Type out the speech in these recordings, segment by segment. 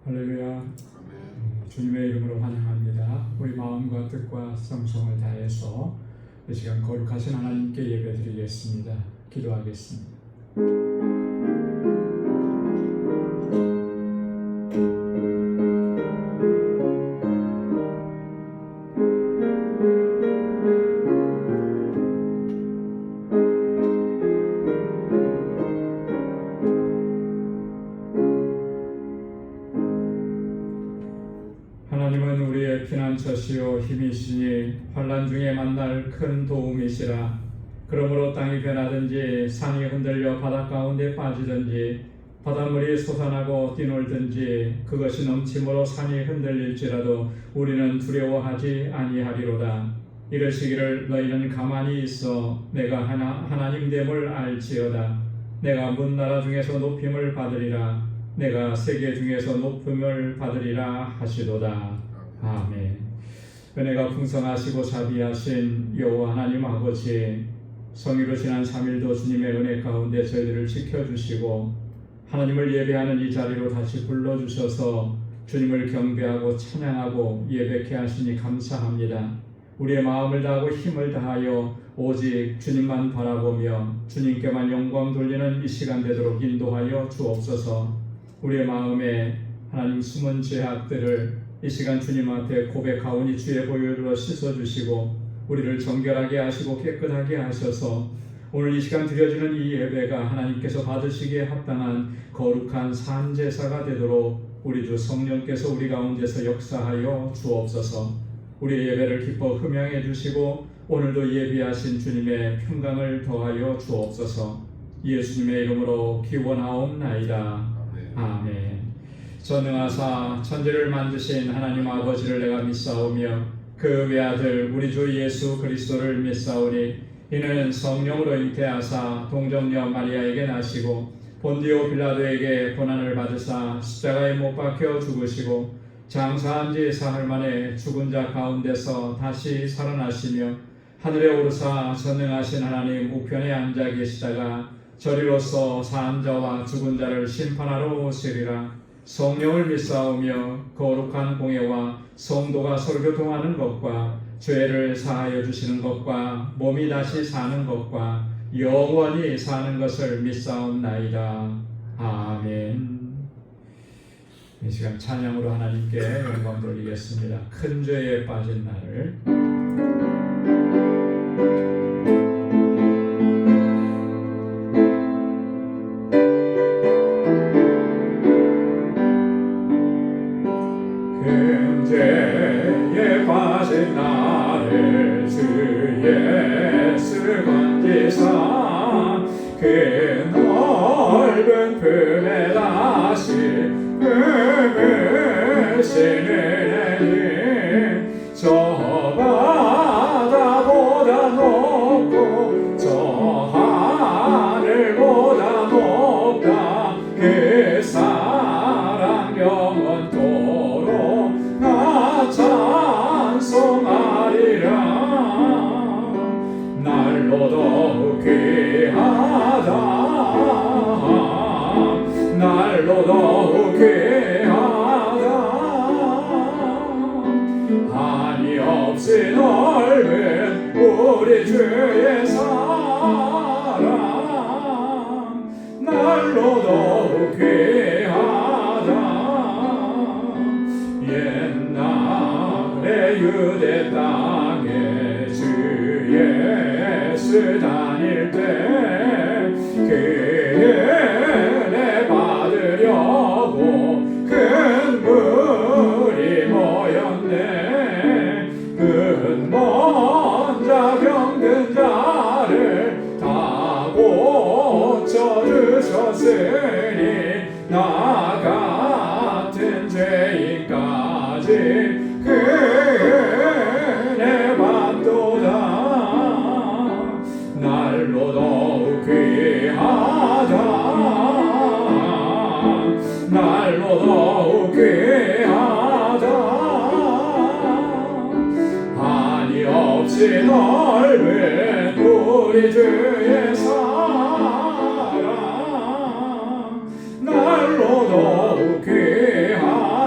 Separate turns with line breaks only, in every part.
할렐루야. 주님의 이름으로 환영합니다. 우리 마음과 뜻과 성성을 다해서 이 시간 거룩하신 하나님께 예배드리겠습니다. 기도하겠습니다. 하나님은 우리의 피난처시요 힘이시니 환난 중에 만날 큰 도움이시라. 그러므로 땅이 변하든지 산이 흔들려 바다 가운데 빠지든지 바닷물이 솟아나고 뛰놀든지 그것이 넘침으로 산이 흔들릴지라도 우리는 두려워하지 아니하리로다. 이르시기를 너희는 가만히 있어 내가 하나님 됨을 알지어다. 내가 문 나라 중에서 높임을 받으리라. 내가 세계 중에서 높음을 받으리라 하시도다. 아멘. 은혜가 풍성하시고 자비하신 여호와 하나님 아버지, 성의로 지난 3일도 주님의 은혜 가운데 저희들을 지켜주시고 하나님을 예배하는 이 자리로 다시 불러주셔서 주님을 경배하고 찬양하고 예배케 하시니 감사합니다. 우리의 마음을 다하고 힘을 다하여 오직 주님만 바라보며 주님께만 영광 돌리는 이 시간 되도록 인도하여 주옵소서. 우리의 마음에 하나님 숨은 죄악들을 이 시간 주님 앞에 고백하오니 주의 보혈로 씻어주시고 우리를 정결하게 하시고 깨끗하게 하셔서 오늘 이 시간 드려지는 이 예배가 하나님께서 받으시기에 합당한 거룩한 산제사가 되도록 우리 주 성령께서 우리 가운데서 역사하여 주옵소서. 우리의 예배를 기뻐 흠양해 주시고 오늘도 예비하신 주님의 평강을 더하여 주옵소서. 예수님의 이름으로 기원하옵나이다. 아멘. 전능하사 천지를 만드신 하나님 아버지를 내가 믿사오며 그 외아들 우리 주 예수 그리스도를 믿사오니 이는 성령으로 잉태하사 동정녀 마리아에게 나시고 본디오 빌라도에게 고난을 받으사 십자가에 못 박혀 죽으시고 장사한 지 사흘 만에 죽은 자 가운데서 다시 살아나시며 하늘에 오르사 전능하신 하나님 우편에 앉아 계시다가 저리로서 사한 자와 죽은 자를 심판하러 오시리라. 성령을 믿사오며 거룩한 공예와 성도가 서로 교통하는 것과 죄를 사하여 주시는 것과 몸이 다시 사는 것과 영원히 사는 것을 믿사옵나이다. 아멘. 이 시간 찬양으로 하나님께 영광 돌리겠습니다. 큰 죄에 빠진 나를. 큰 죄에 빠진 나를 주 예수 건지사 그 넓은 품에 다시 품으시는 은혜는 저 바다보다 높고 저 하늘보다 높다. 그 사랑 영원토록 나 찬송하리라. 날로 더욱 귀하다. 날로 더욱 귀하다. 한이 없이 넓은 우리 주의 사랑 날로 더욱 귀하다. 옛날에 유대 땅에 주 예수 다닐 때 그 은혜 받으려고 큰 무리 모였네. 큰 먼 자 병든 자를 다 고쳐주셨으니 나 같은 죄인까지 그 은혜 받도다. 날로 더욱 귀하다. 날로 더욱 귀하다. 한이 없이 넓은 우리 주의 사랑 날로 더욱 귀하다.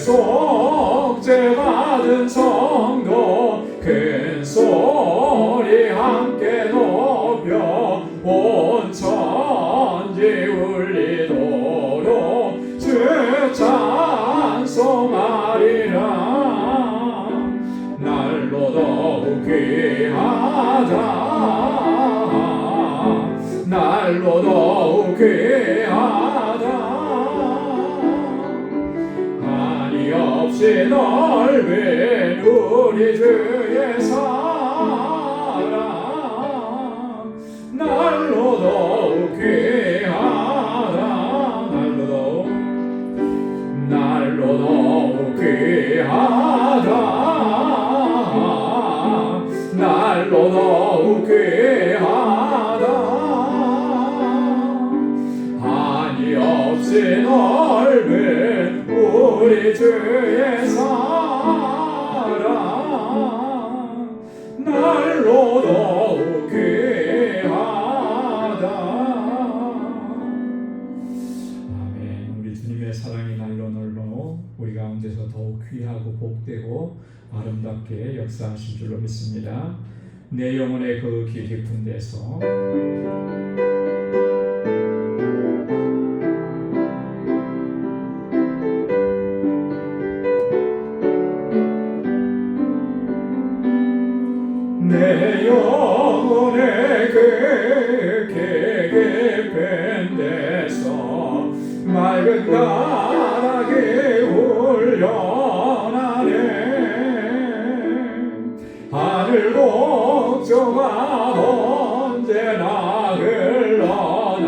속죄 받은 성도 큰 소리 함께 높여 온 천지 울리도록 주 찬송하리라. 날로 더욱 귀하다. 날로 더욱 귀하다. 한이 없이 넓은 우리 주의 사랑 날로 더욱 귀하다. 날로 더욱 귀하다. 날로 더욱 귀하다. 한이 없이 넓은 우리 주의 사랑 날로 더욱 귀하다. 아멘. 우리 주님의 사랑이 날로 날로 우리 가운데서 더욱 귀하고 복되고 아름답게 역사하신 줄로 믿습니다. 내 영혼의 그 깊은 데서 내 영혼의 그 깊은 데서 맑은 가락이 울려나네. 하늘 곡조가 언제나 흘러나와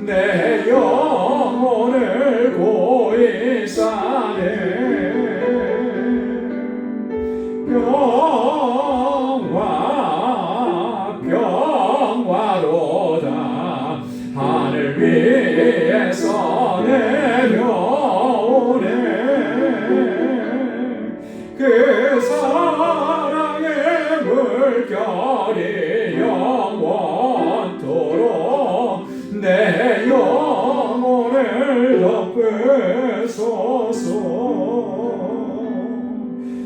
내 영혼을 고이 싸네. 평화로다. 하늘 위에서 내려오네. 그 사랑의 물결이 영원토록 내 영혼을 덮으소서.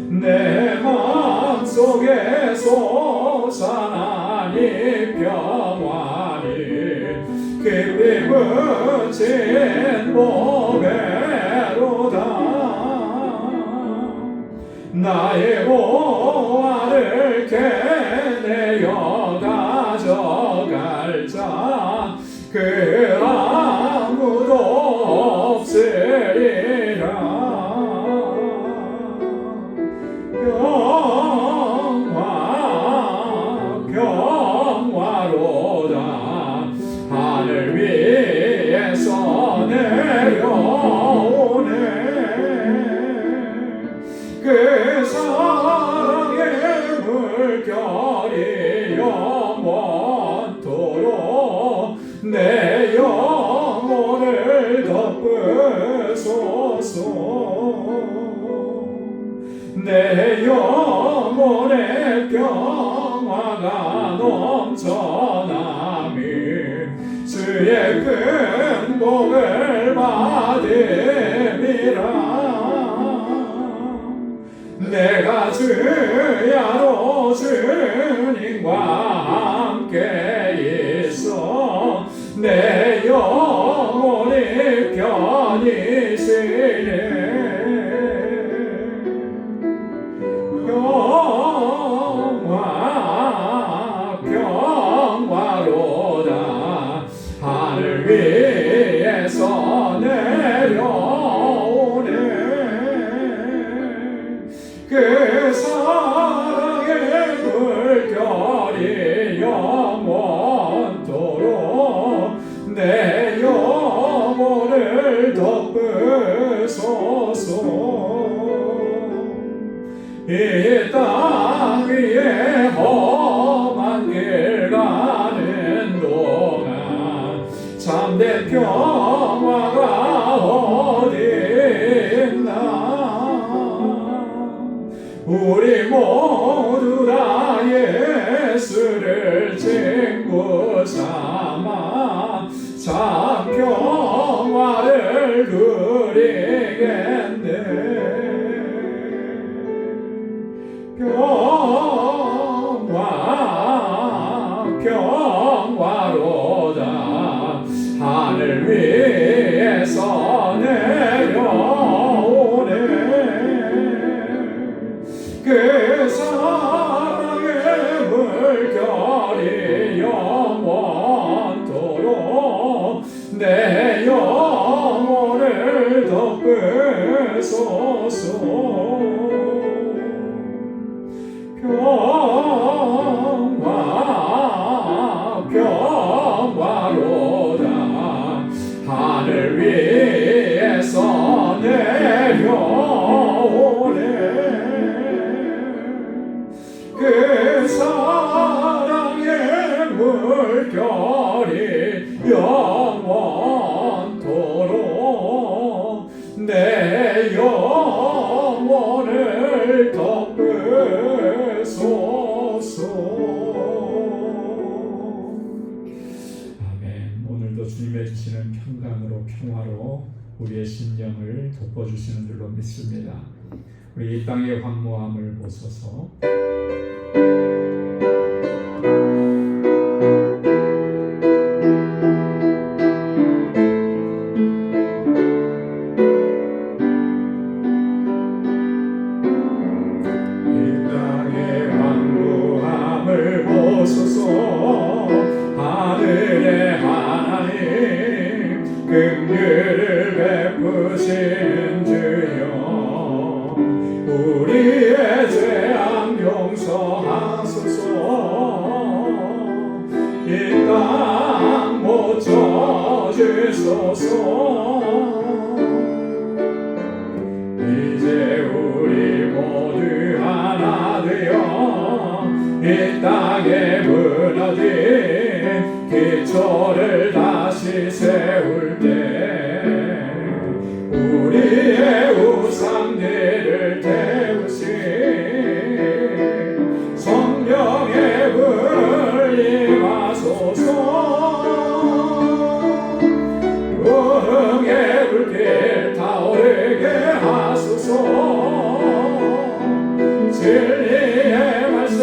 내 마음속에 솟아나니 평화니 깊이 묻힌 보배로다. 나의 보화를 캐내어 가져갈 자 그 아무도 없으리라. 평화로다. 하늘 위에서 내려오네. 그 사랑의 물결이 영원토록 내 영혼을 덮으소서. 내 영혼의 평화가 넘쳐나며 주의 큰 복을 받음이라. 내가 주야로 주님과 함께 있어 내 영혼이 편히 쉬네. 평화로다. 하늘 위에서 내려오네. 그 사랑의 물결이 영원토록 내 영혼을 덮으소서. 이 땅 위에 험한 길 가는 동안 참된 평화가 어디 있나. 우리 모두 다 예수를 친구 삼아 참 평화를 누리게 덮으소서. 평화로다. 하늘 위에서 내려오네. 그 사랑의 물결이 영원토록 내 영혼을 덮으소서. 아멘. 오늘도 주님의 주시는 평강으로 평화로 우리의 심령을 덮어주시는 줄로 믿습니다. 우리 이 땅의 황무함을 보소서. 하늘의 하나님 긍휼을 베푸시는 주여 우리의 죄악 용서하소서. 이 땅 고쳐주소서. 이제 우리 모두 하나 되어 이 땅에 무너진 기초를 다시 세울 때 우리의 우상들을 태우신 성령의 불 임하소서. 응의 불길 타오르게 하소서. 진리의 말씀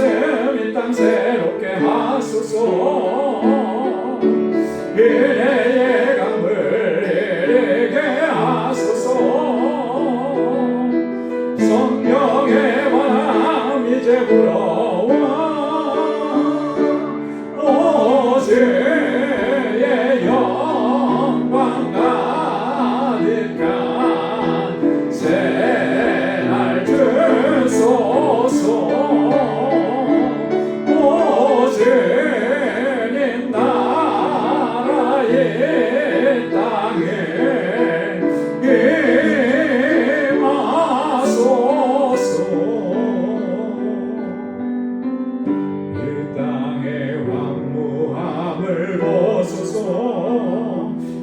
이 땅 새롭게 하소서. 은혜의 강물 흐르게 하소서. 성령의 바람 이제 불어와 오주의 영광 가득한 새날 주소서. 오주님 나라의 땅에 임하소서. 그 땅의 황무함을 보소서.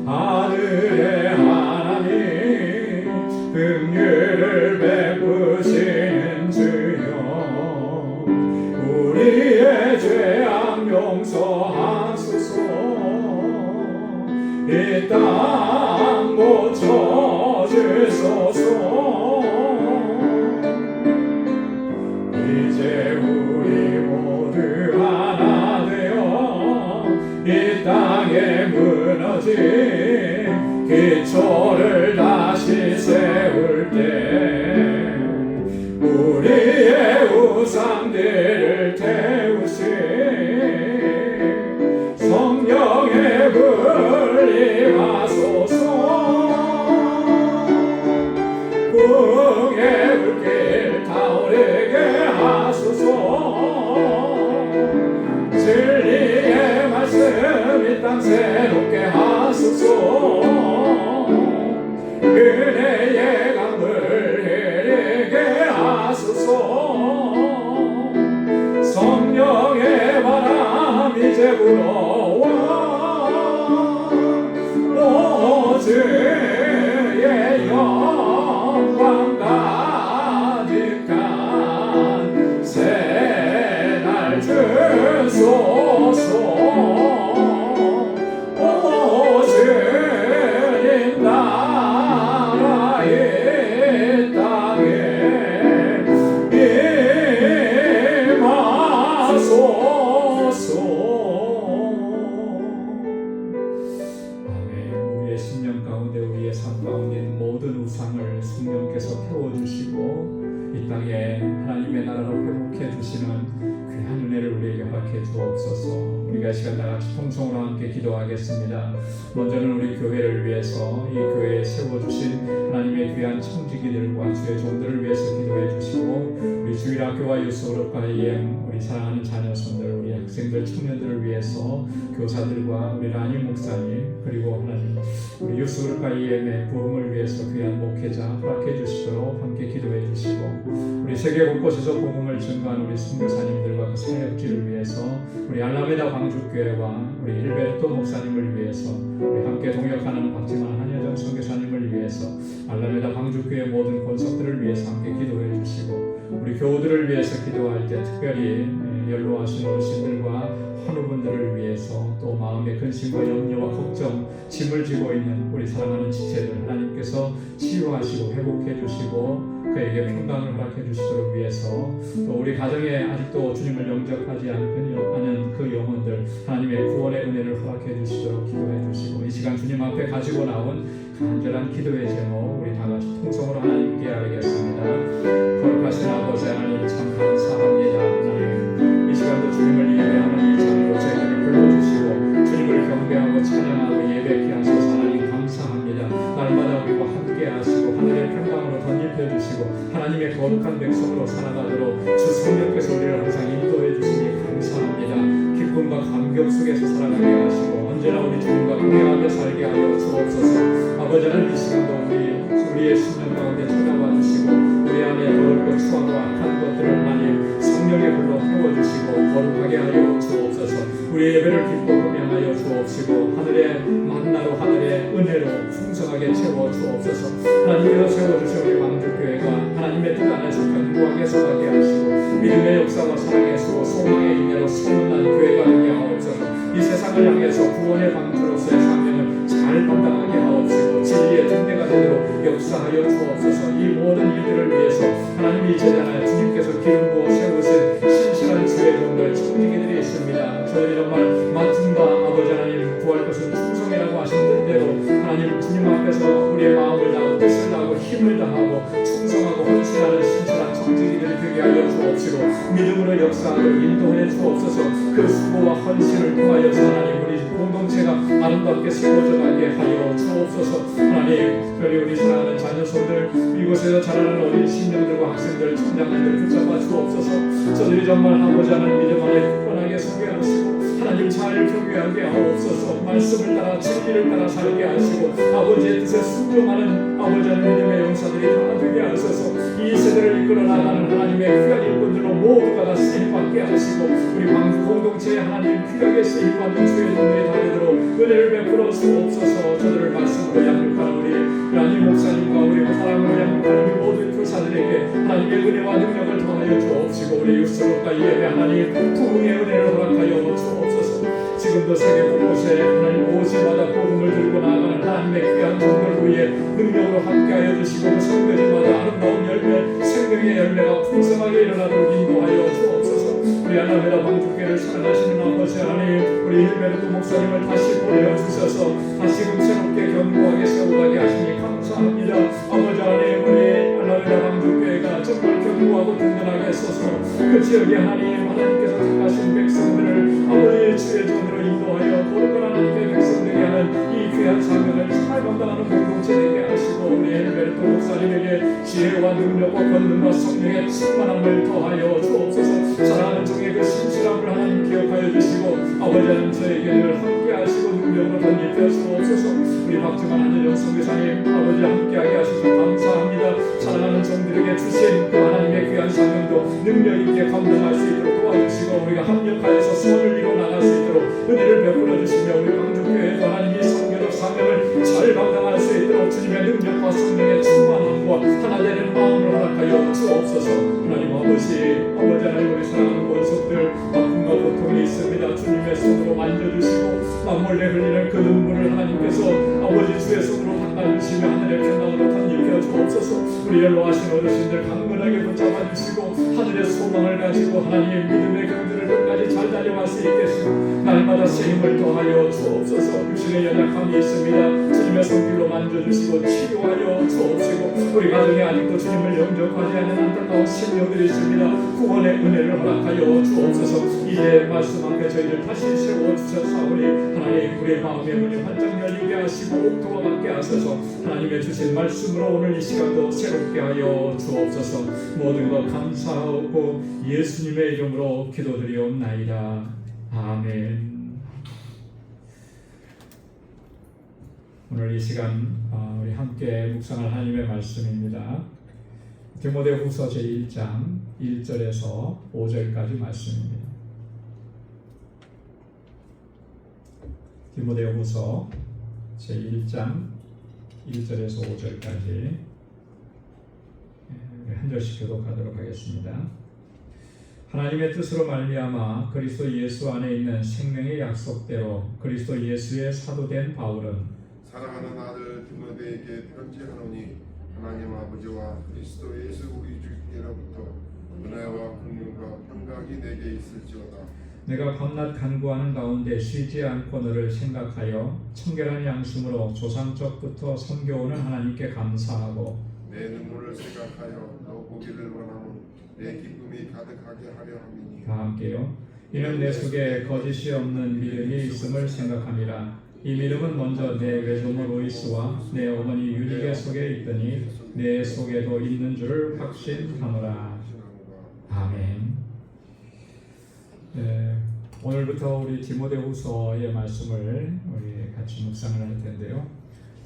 하늘의 하나님 긍휼을 베푸시는 주여 우리의 죄악 용서하소서. 이 땅 고쳐주소서. 이제 우리 모두 하나 되어 이 땅에 무너진 기초를 다시 세울 때 우리의 우상들을 태우신 성령의 불 임하소서. 응의 불길 타오르게 하소서. 진리의 말씀 이 땅 새롭게 하소서. 은혜의 강물 흐르게 하소서. 성령의 바람 이제 불어와 오주의 영광 가득한 새날 주소서. 오주님 나라의 땅에 임하소서. 아멘. 우리의 심령 가운데 우리의 삶 가운데 있는 모든 우상을 성령께서 태워주시고 이 땅에 하나님의 나라로 회복해 주시는 귀한 은혜를 우리에게 허락해 주옵소서. 우리가 시간 다같이 통성으로 함께 기도하겠습니다. 먼저는 우리 교회를 위해서 이 교회에 세워주신 하나님의 귀한 청지기들과 주의 종들을 위해서 기도해 주시고, 우리 주일학교와 유스그룹과 EM, 우리 사랑하는 자녀손들, 우리 학생들, 청년들을 위해서 교사들과 우리 라니 목사님, 그리고 하나님 우리 유스그룹과 EM의 부흥을 위해서 귀한 목회자 허락해 주시도록 함께 기도해 주시고, 우리 세계 곳곳에서 복음을 증거하는 우리 선교사님들과 그 사역지를 위해서 우리 알라메다 광주교회와 우리 일베르토 목사님을 위해서, 우리 함께 동역하는 박지만 한여정 선교사님을 위해서, 알라메다 광주교회 모든 권속들을 위해서 함께 기도해 주시고, 우리 교우들을 위해서 기도할 때 특별히 연로하신 어르신들과 환우분들을 위해서, 또 마음의 근심과 염려와 걱정, 짐을 지고 있는 우리 사랑하는 지체들 하나님께서 치유하시고 회복해 주시고 그에게 평강을 허락해 주시도록 위해서, 또 우리 가정에 아직도 주님을 영접하지 않은 그 영혼들 하나님의 구원의 은혜를 허락해 주시도록 기도해 주시고, 이 시간 주님 앞에 가지고 나온 간절한 기도의 제목 우리 다같이 통성으로 하나님께 아뢰겠습니다. 거룩하신 아버지 하나님, 참 감사합니다. 하나님, 이 시간도 주님을 예배하는 이 자리로 저희들을 불러주시고 주님을 경배하고 찬양하고 예배케 하소서. 하나님 감사합니다. 날마다 우리와 함께 하시고 하늘의 평강으로 덧입혀 주시고 하나님의 거룩한 백성으로 살아가도록 주 성령께서 우리를 항상 인도해 주시니 감사합니다. 기쁨과 감격 속에서 살아가게 하시고 언제나 우리 주님과 함께하며 살게 하여 주옵소서. 아버지 하나님, 이 시간도 우리의 심령 가운데 찾아와 주시고 우리 안에 더럽고 추하고 악한 것들을 하나님 성령의 불로 태워주시고 거룩하게 하여 주옵소서. 우리 예배를 기뻐하게 하여 주옵시고 하늘의 만나로 하늘의 은혜로 풍성하게 채워 주옵소서. 하나님께서 세워주신 우리 광주교회가 하나님의 뜻 안에서 견고하게 서게 하시고 믿음의 역사와 사랑의 수 소망의 인내로 소문난 교회가 되게 하옵소서. 이 세상을 향해서 구원의 방주로서의 사명을 잘 감당하게 하옵시고 진리의 등대가 되도록 역사하여 주옵소서. 이 모든 일들을 위해서 하나님이 제자나 주님께서 기름 부어 세우신 신실한 주의 종들 청지기들이 있습니다. 저희 정말 맡은 바 아버지 하나님 구할 것은 충성이라고 하신 뜻대로 하나님 주님 앞에서 우리의 마음을 다하고 뜻을 다하고 힘을 다하고 충성하고 헌신하는 신실한 청지기들이 되게 하여 주옵시고 믿음으로 역사하고 인도해 주옵소서. 그 수고와 헌신을 통하여서 하나님 우리 공동체가 아름답게 세워져가게 하여 주옵소서. 하나님 특별히 우리 사랑하는 자녀손들, 이곳에서 자라는 어린 신령들과 학생들, 청장들을 붙잡아 주옵소서. 저들이 정말 아버지 하나님 믿음 안에 굳건하게 서게 하시고 하나님 잘 경외하게 하옵소서. 말씀을 따라 진리를 따라 살게 하시고 아버지의 뜻에 순종하는 아버지 하나님 믿음의 용사들이 다 되게 하소서. 이 세대를 이끌어 나가는 하나님의 귀한 일꾼들로 모두가 다 쓰임받게 하시고 우리 광주 공동체에 하나님 귀하게 쓰임받는 주의 종들이 다 되도록 은혜를 베풀어 주옵소서. 저들을 말씀으로 양육하는 우리 라니 목사님과 우리 사랑으로 양육하는 우리 모든 교사들에게 하나님의 은혜와 능력을 더하여 주옵시고 우리 육성과 예배 하나님 부흥의 은혜를 허락하여 주옵소서. 지금도 세계 곳곳에 하나님 오시마다 복음을 들고 나아가는 하나님의 귀한 종들 위에 능력으로 함께하여 주시고 성교지마다 아름다운 열매 생명의 열매가 풍성하게 일어나도록 인도하여 주옵소서. 우리 하나님의 방주교회를 사랑하시는 아버지 하나님, 우리 일베르토 목사님을 다시 보내주셔서 다시금 새롭게 견고하게 세워가게 하시니 감사합니다. 아버지 하나님, 우리 하나님의 방주교회가 정말 견고하고 든든하게 서서 그 지역에 하나님께서 택하신 백성들을 아버지의 주의 전으로 인도하여 거룩한 하나님의 백성들이 하는 이 귀한 사명을 잘 감당하는 공동체 되게 하시고 우리 일베르토 목사님에게 지혜와 능력과 권능과 성령의 충만함을 더하여 주옵소서. 사랑하는 종의 그 신실함을 하나님 기억하여 주시고 아버지 하나님 저에게 늘 함께 하시고 능력으로 덧입혀 주옵소서. 우리 박지만 한여정 선교사님 아버지 함께하게 하셔서 감사합니다. 사랑하는 종들에게 주신 그 하나님의 귀한 사명도 능력 있게 감당할 수 있도록 도와주시고 우리가 합력하여서 선을 이루어 나갈 수 있도록 은혜를 베풀어 주시며 우리 광주교회에도 하나님이 선교적 사명을 잘 감당할 수 있도록 주님의 능력과 성령의 충만함과 하나 되는 마음을 허락하여 주옵소서. 하나님 아버지 하나님 우리 사랑하는 권속들 아픔과 고통이 있습니다. 주님의 손으로 만져주시고 남몰래 흘리는 그 눈물을 하나님께서 아버지 주의 손으로 닦아주시며 하늘의 평강으로 덧입혀 주옵소서. 우리 연로하신 어르신들 강건하게 붙잡아주시고 하늘의 소망을 가지고 하나님 믿음의 경주를 끝까지 잘 달려갈 수 있겠으며 날마다 새 힘을 더하여 주옵소서. 육신의 연약함이 있습니다. 주님의 손길로 만져주시고 치료하여 주옵시고 우리 가정에 아직도 주님을 영접하지 않는 안타까운 심령들이 있습니다. 구원의 은혜를 허락하여 주옵소서. 이제 말씀 앞에 저희를 다시 세워주셨사오니 하나님 우리의 마음의 문이 활짝 열리게 하시고 옥토와 같게 하소서. 하나님의 주신 말씀으로 오늘 이 시간도 새롭게 하여 주옵소서. 모든 것 감사하고 예수님의 이름으로 기도드리옵나이다. 아멘. 오늘 이 시간 우리 함께 묵상할 하나님의 말씀입니다. 디모데후서 제1장 1절에서 5절까지 말씀입니다. 디모데후서 제1장 1절에서 5절까지 한 절씩 교독하도록 하겠습니다. 하나님의 뜻으로 말미암아 그리스도 예수 안에 있는 생명의 약속대로 그리스도 예수의 사도된 바울은
사랑하는 아들 디모데에게 편지하노니 하나님 아버지와 그리스도 예수 우리 주께로부터 은혜와 긍휼과 평강이 내게 있을지어다.
내가 밤낮 간구하는 가운데 쉬지 않고 너를 생각하여 청결한 양심으로 조상적부터 섬겨오는 하나님께 감사하고
내 눈물을 생각하여 너 보기를 원하는 내 기쁨이 가득하게 하려 함이니.
다 함께요. 이는 내 속에 거짓이 없는 믿음이 있음을 생각함이라. 이 믿음은 먼저 내 외조모 로이스와 내 어머니 유리게 속에 있더니 내 속에도 있는 줄을 확신하노라. 아멘. 오늘부터 우리 디모데후서의 말씀을 우리 같이 묵상을 할 텐데요.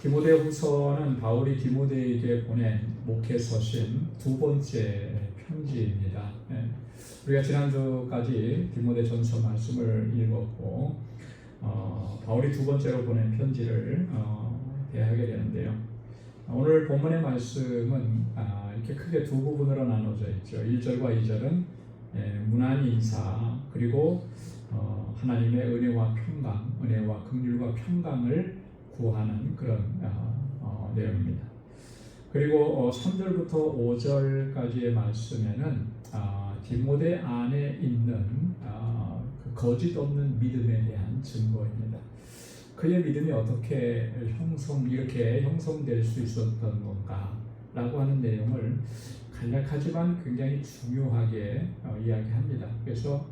디모데후서는 바울이 디모데에게 보낸 목회 서신 두 번째 편지입니다. 우리가 지난주까지 디모데전서 말씀을 읽었고 바울이 두 번째로 보낸 편지를 대하게 되는데요. 오늘 본문의 말씀은 이렇게 크게 두 부분으로 나눠져 있죠. 1절과 2절은 문안 인사 그리고 하나님의 은혜와 평강, 은혜와 긍휼과 평강을 구하는 그런 내용입니다. 그리고 3절부터 5절까지의 말씀에는 디모데 안에 있는 그 거짓 없는 믿음에 대한 증거입니다. 그의 믿음이 어떻게 이렇게 형성될 수 있었던 건가라고 하는 내용을 간략하지만 굉장히 중요하게 이야기합니다. 그래서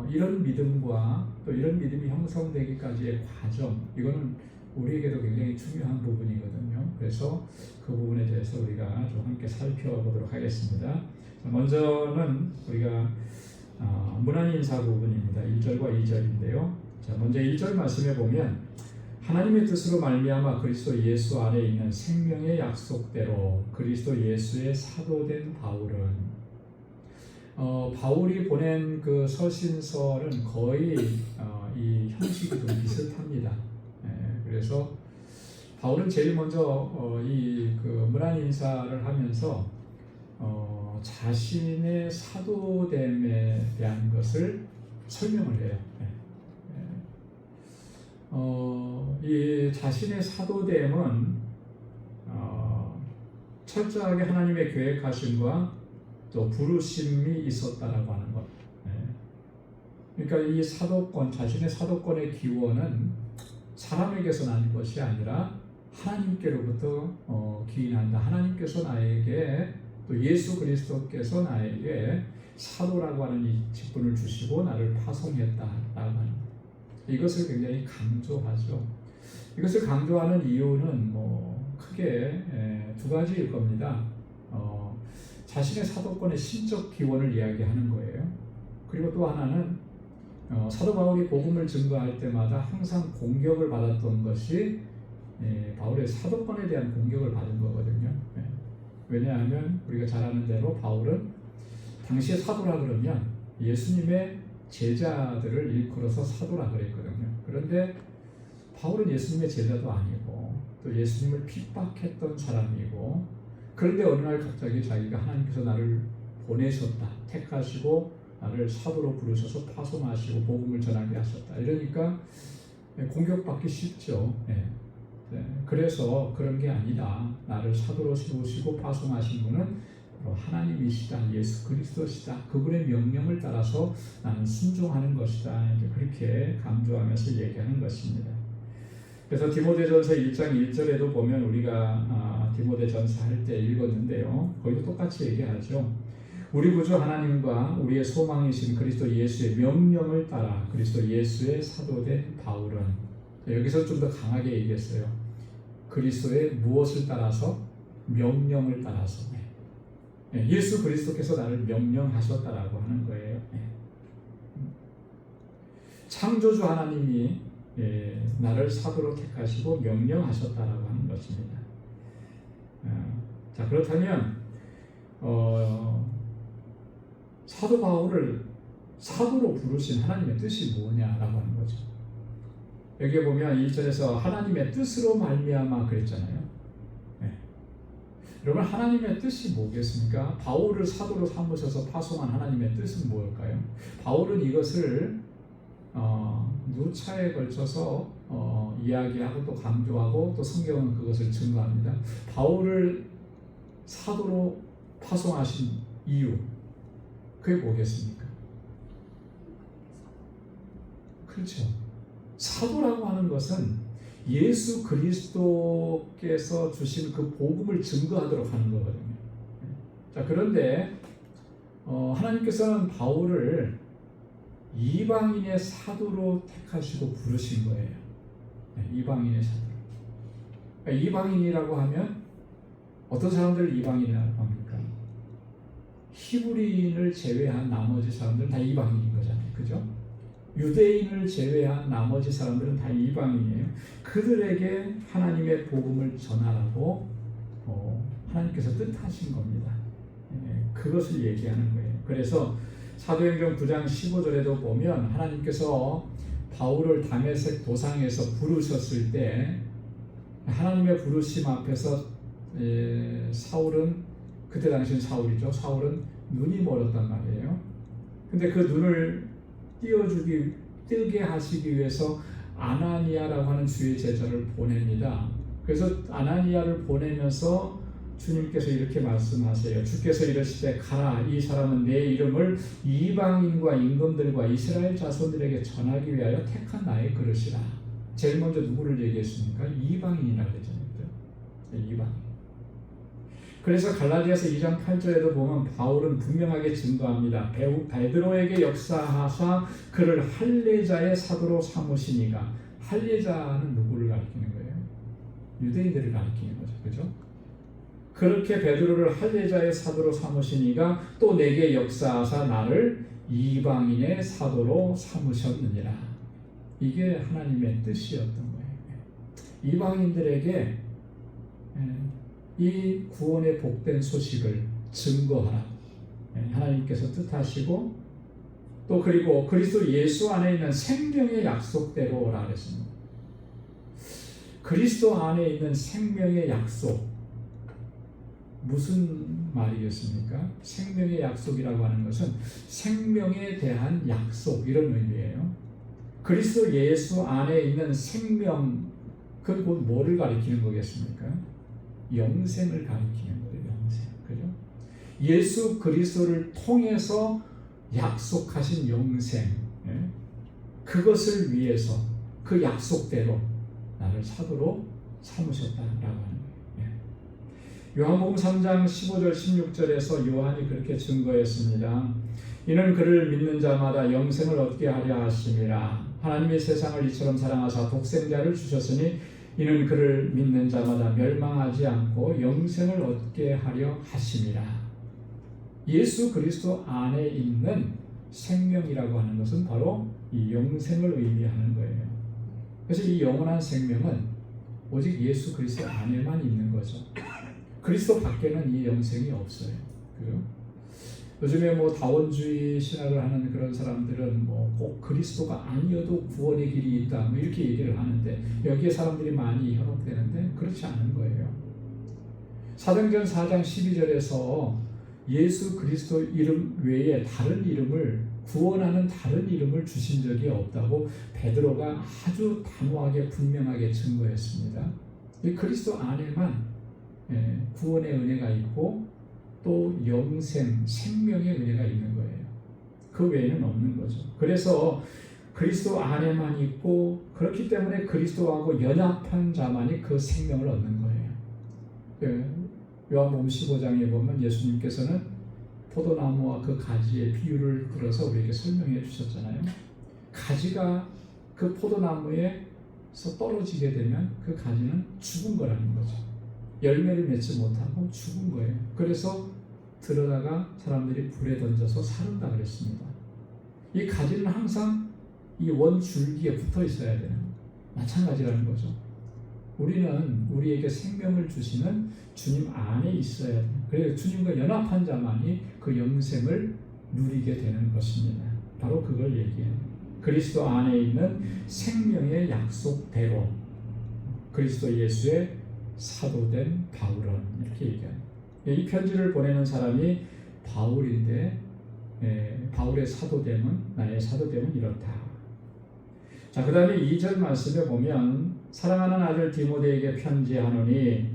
이런 믿음과 또 이런 믿음이 형성되기까지의 과정, 이거는 우리에게도 굉장히 중요한 부분이거든요. 그래서 그 부분에 대해서 우리가 좀 함께 살펴보도록 하겠습니다. 먼저는 우리가 문안 인사 부분입니다. 1절과 2절인데요. 자, 먼저 1절 말씀에 보면 하나님의 뜻으로 말미암아 그리스도 예수 안에 있는 생명의 약속대로 그리스도 예수의 사도된 바울은 바울이 보낸 그 서신서는 거의 이 형식이 좀 비슷합니다. 그래서 바울은 제일 먼저 이 그 문안 인사를 하면서 자신의 사도됨에 대한 것을 설명을 해요. 이 자신의 사도됨은 철저하게 하나님의 계획하심과 또 부르심이 있었다라고 하는 것. 그러니까 이 사도권, 자신의 사도권의 기원은 사람에게서 난 것이 아니라 하나님께로부터 기인한다. 하나님께서 나에게 또 예수 그리스도께서 나에게 사도라고 하는 이 직분을 주시고 나를 파송했다라고 하는 것. 이것을 굉장히 강조하죠. 이것을 강조하는 이유는 크게 두 가지일 겁니다. 자신의 사도권의 신적 기원을 이야기하는 거예요. 그리고 또 하나는 사도 바울이 복음을 증거할 때마다 항상 공격을 받았던 것이 바울의 사도권에 대한 공격을 받은 거거든요. 왜냐하면 우리가 잘 아는 대로 바울은 당시에 사도라 그러면 예수님의 제자들을 일컬어서 사도라 그랬거든요. 그런데 바울은 예수님의 제자도 아니고 또 예수님을 핍박했던 사람이고, 그런데 어느 날 갑자기 자기가 하나님께서 나를 보내셨다, 택하시고 나를 사도로 부르셔서 파송하시고 복음을 전하게 하셨다, 이러니까 공격받기 쉽죠. 그래서 그런 게 아니다, 나를 사도로 세우시고 파송하신 분은 하나님이시다, 예수 그리스도시다, 그분의 명령을 따라서 나는 순종하는 것이다, 이제 그렇게 강조하면서 얘기하는 것입니다. 그래서 디모데전서 1장 1절에도 보면 우리가 디모데전서 할 때 읽었는데요. 거기도 똑같이 얘기하죠. 우리 구주 하나님과 우리의 소망이신 그리스도 예수의 명령을 따라 그리스도 예수의 사도된 바울은, 여기서 좀 더 강하게 얘기했어요. 그리스도의 무엇을 따라서? 명령을 따라서. 예수 그리스도께서 나를 명령하셨다라고 하는 거예요. 창조주 하나님이 나를 사도로 택하시고 명령하셨다라고 하는 것입니다. 자, 그렇다면 사도 바울을 사도로 부르신 하나님의 뜻이 뭐냐라고 하는 거죠. 여기 보면 1절에서 하나님의 뜻으로 말미암아 그랬잖아요. 여러분, 하나님의 뜻이 뭐겠습니까? 바울을 사도로 삼으셔서 파송한 하나님의 뜻은 뭘까요? 바울은 이것을 누차에 걸쳐서 이야기하고 또 강조하고 또 성경은 그것을 증거합니다. 바울을 사도로 파송하신 이유, 그게 뭐겠습니까? 그렇죠. 사도라고 하는 것은 예수 그리스도께서 주신 그 복음을 증거하도록 하는 거거든요. 자, 그런데 하나님께서는 바울을 이방인의 사도로 택하시고 부르신 거예요. 이방인의 사도. 그러니까 이방인이라고 하면 어떤 사람들을 이방인이라고 합니까? 히브리인을 제외한 나머지 사람들은 다 이방인인 거잖아요. 그죠? 유대인을 제외한 나머지 사람들은 다 이방인이에요. 그들에게 하나님의 복음을 전하라고 하나님께서 뜻하신 겁니다. 그것을 얘기하는 거예요. 그래서 사도행전 9장 15절에도 보면 하나님께서 바울을 다메섹 도상에서 부르셨을 때 하나님의 부르심 앞에서 사울은, 그때 당시는 사울이죠. 사울은 눈이 멀었단 말이에요. 근데 그 눈을 뜨게 하시기 위해서 아나니아라고 하는 주의 제자를 보냅니다. 그래서 아나니아를 보내면서 주님께서 이렇게 말씀하세요. 주께서 이르시되 가라, 이 사람은 내 이름을 이방인과 임금들과 이스라엘 자손들에게 전하기 위하여 택한 나의 그릇이라. 제일 먼저 누구를 얘기했습니까? 이방인이라고 했잖아요. 이방인. 그래서 갈라디아서 2장 8절에도 보면 바울은 분명하게 증거합니다. 베드로에게 역사하사 그를 할례자의 사도로 삼으시니가. 할례자는 누구를 가리키는 거예요? 유대인들을 가리키는 거죠. 그죠? 그렇게 베드로를 할례자의 사도로 삼으시니가 또 내게 역사하사 나를 이방인의 사도로 삼으셨느니라. 이게 하나님의 뜻이었던 거예요. 이방인들에게 이 구원의 복된 소식을 증거하라. 하나님께서 뜻하시고, 또 그리고 그리스도 예수 안에 있는 생명의 약속대로라 그랬습니다. 그리스도 안에 있는 생명의 약속, 무슨 말이겠습니까? 생명의 약속이라고 하는 것은 생명에 대한 약속, 이런 의미예요. 그리스도 예수 안에 있는 생명, 그건 곧 뭐를 가리키는 거겠습니까? 영생을 가리키는 거예요. 영생. 그죠? 예수 그리스도를 통해서 약속하신 영생, 그것을 위해서 그 약속대로 나를 사도로 삼으셨다라고 하는 거예요. 요한복음 3장 15절 16절에서 요한이 그렇게 증거했습니다. 이는 그를 믿는 자마다 영생을 얻게 하려 하심이라. 하나님이 세상을 이처럼 사랑하사 독생자를 주셨으니 이는 그를 믿는 자마다 멸망하지 않고 영생을 얻게 하려 하심이라. 예수 그리스도 안에 있는 생명이라고 하는 것은 바로 이 영생을 의미하는 거예요. 그래서 이 영원한 생명은 오직 예수 그리스도 안에만 있는 거죠. 그리스도 밖에는 이 영생이 없어요. 그죠? 요즘에 다원주의 신학을 하는 그런 사람들은 꼭 그리스도가 아니어도 구원의 길이 있다, 이렇게 얘기를 하는데, 여기에 사람들이 많이 현혹되는데 그렇지 않은 거예요. 사도행전 4장 12절에서 예수 그리스도 이름 외에 다른 이름을, 구원하는 다른 이름을 주신 적이 없다고 베드로가 아주 단호하게 분명하게 증거했습니다. 이 그리스도 안에만 구원의 은혜가 있고 또 영생, 생명의 은혜가 있는 거예요. 그 외에는 없는 거죠. 그래서 그리스도 안에만 있고 그렇기 때문에 그리스도하고 연합한 자만이 그 생명을 얻는 거예요. 요한복음 15장에 보면 예수님께서는 포도나무와 그 가지의 비유를 들어서 우리에게 설명해 주셨잖아요. 가지가 그 포도나무에서 떨어지게 되면 그 가지는 죽은 거라는 거죠. 열매를 맺지 못하고 죽은 거예요. 그래서 들어다가 사람들이 불에 던져서 사른다 그랬습니다. 이 가지는 항상 이 원줄기에 붙어 있어야 되는 거예요. 마찬가지라는 거죠. 우리는 우리에게 생명을 주시는 주님 안에 있어야 돼요. 그래서 주님과 연합한 자만이 그 영생을 누리게 되는 것입니다. 바로 그걸 얘기해요. 그리스도 안에 있는 생명의 약속대로 그리스도 예수의 사도된 바울은 이렇게 얘기합니다. 이 편지를 보내는 사람이 바울인데 바울의 사도됨은 나의 사도됨은 이렇다. 자, 그 다음에 2절 말씀에 보면 사랑하는 아들 디모데에게 편지하노니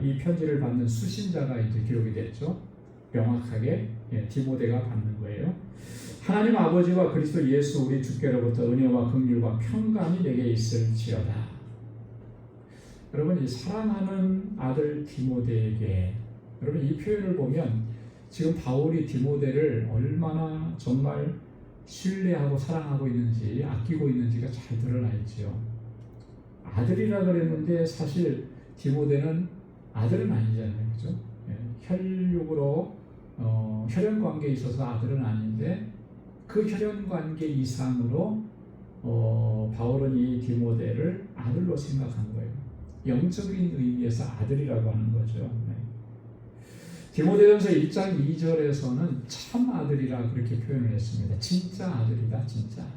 이 편지를 받는 수신자가 이제 기록이 됐죠. 명확하게 디모데가 받는 거예요. 하나님 아버지와 그리스도 예수 우리 주께로부터 은혜와 긍휼과 평강이 내게 있을지어다. 여러분, 이 사랑하는 아들 디모데에게, 여러분 이 표현을 보면 지금 바울이 디모데를 얼마나 정말 신뢰하고 사랑하고 있는지, 아끼고 있는지가 잘 드러나 있지요. 아들이라 그랬는데 사실 디모데는 아들은 아니잖아요, 그죠? 혈육으로 혈연 관계에 있어서 아들은 아닌데 그 혈연 관계 이상으로 바울은 이 디모데를 아들로 생각한 거예요. 영적인 의미에서 아들이라고 하는 거죠. 디모데전서 1장 2절에서는 참 아들이라 그렇게 표현을 했습니다. 진짜 아들이다, 진짜 아들.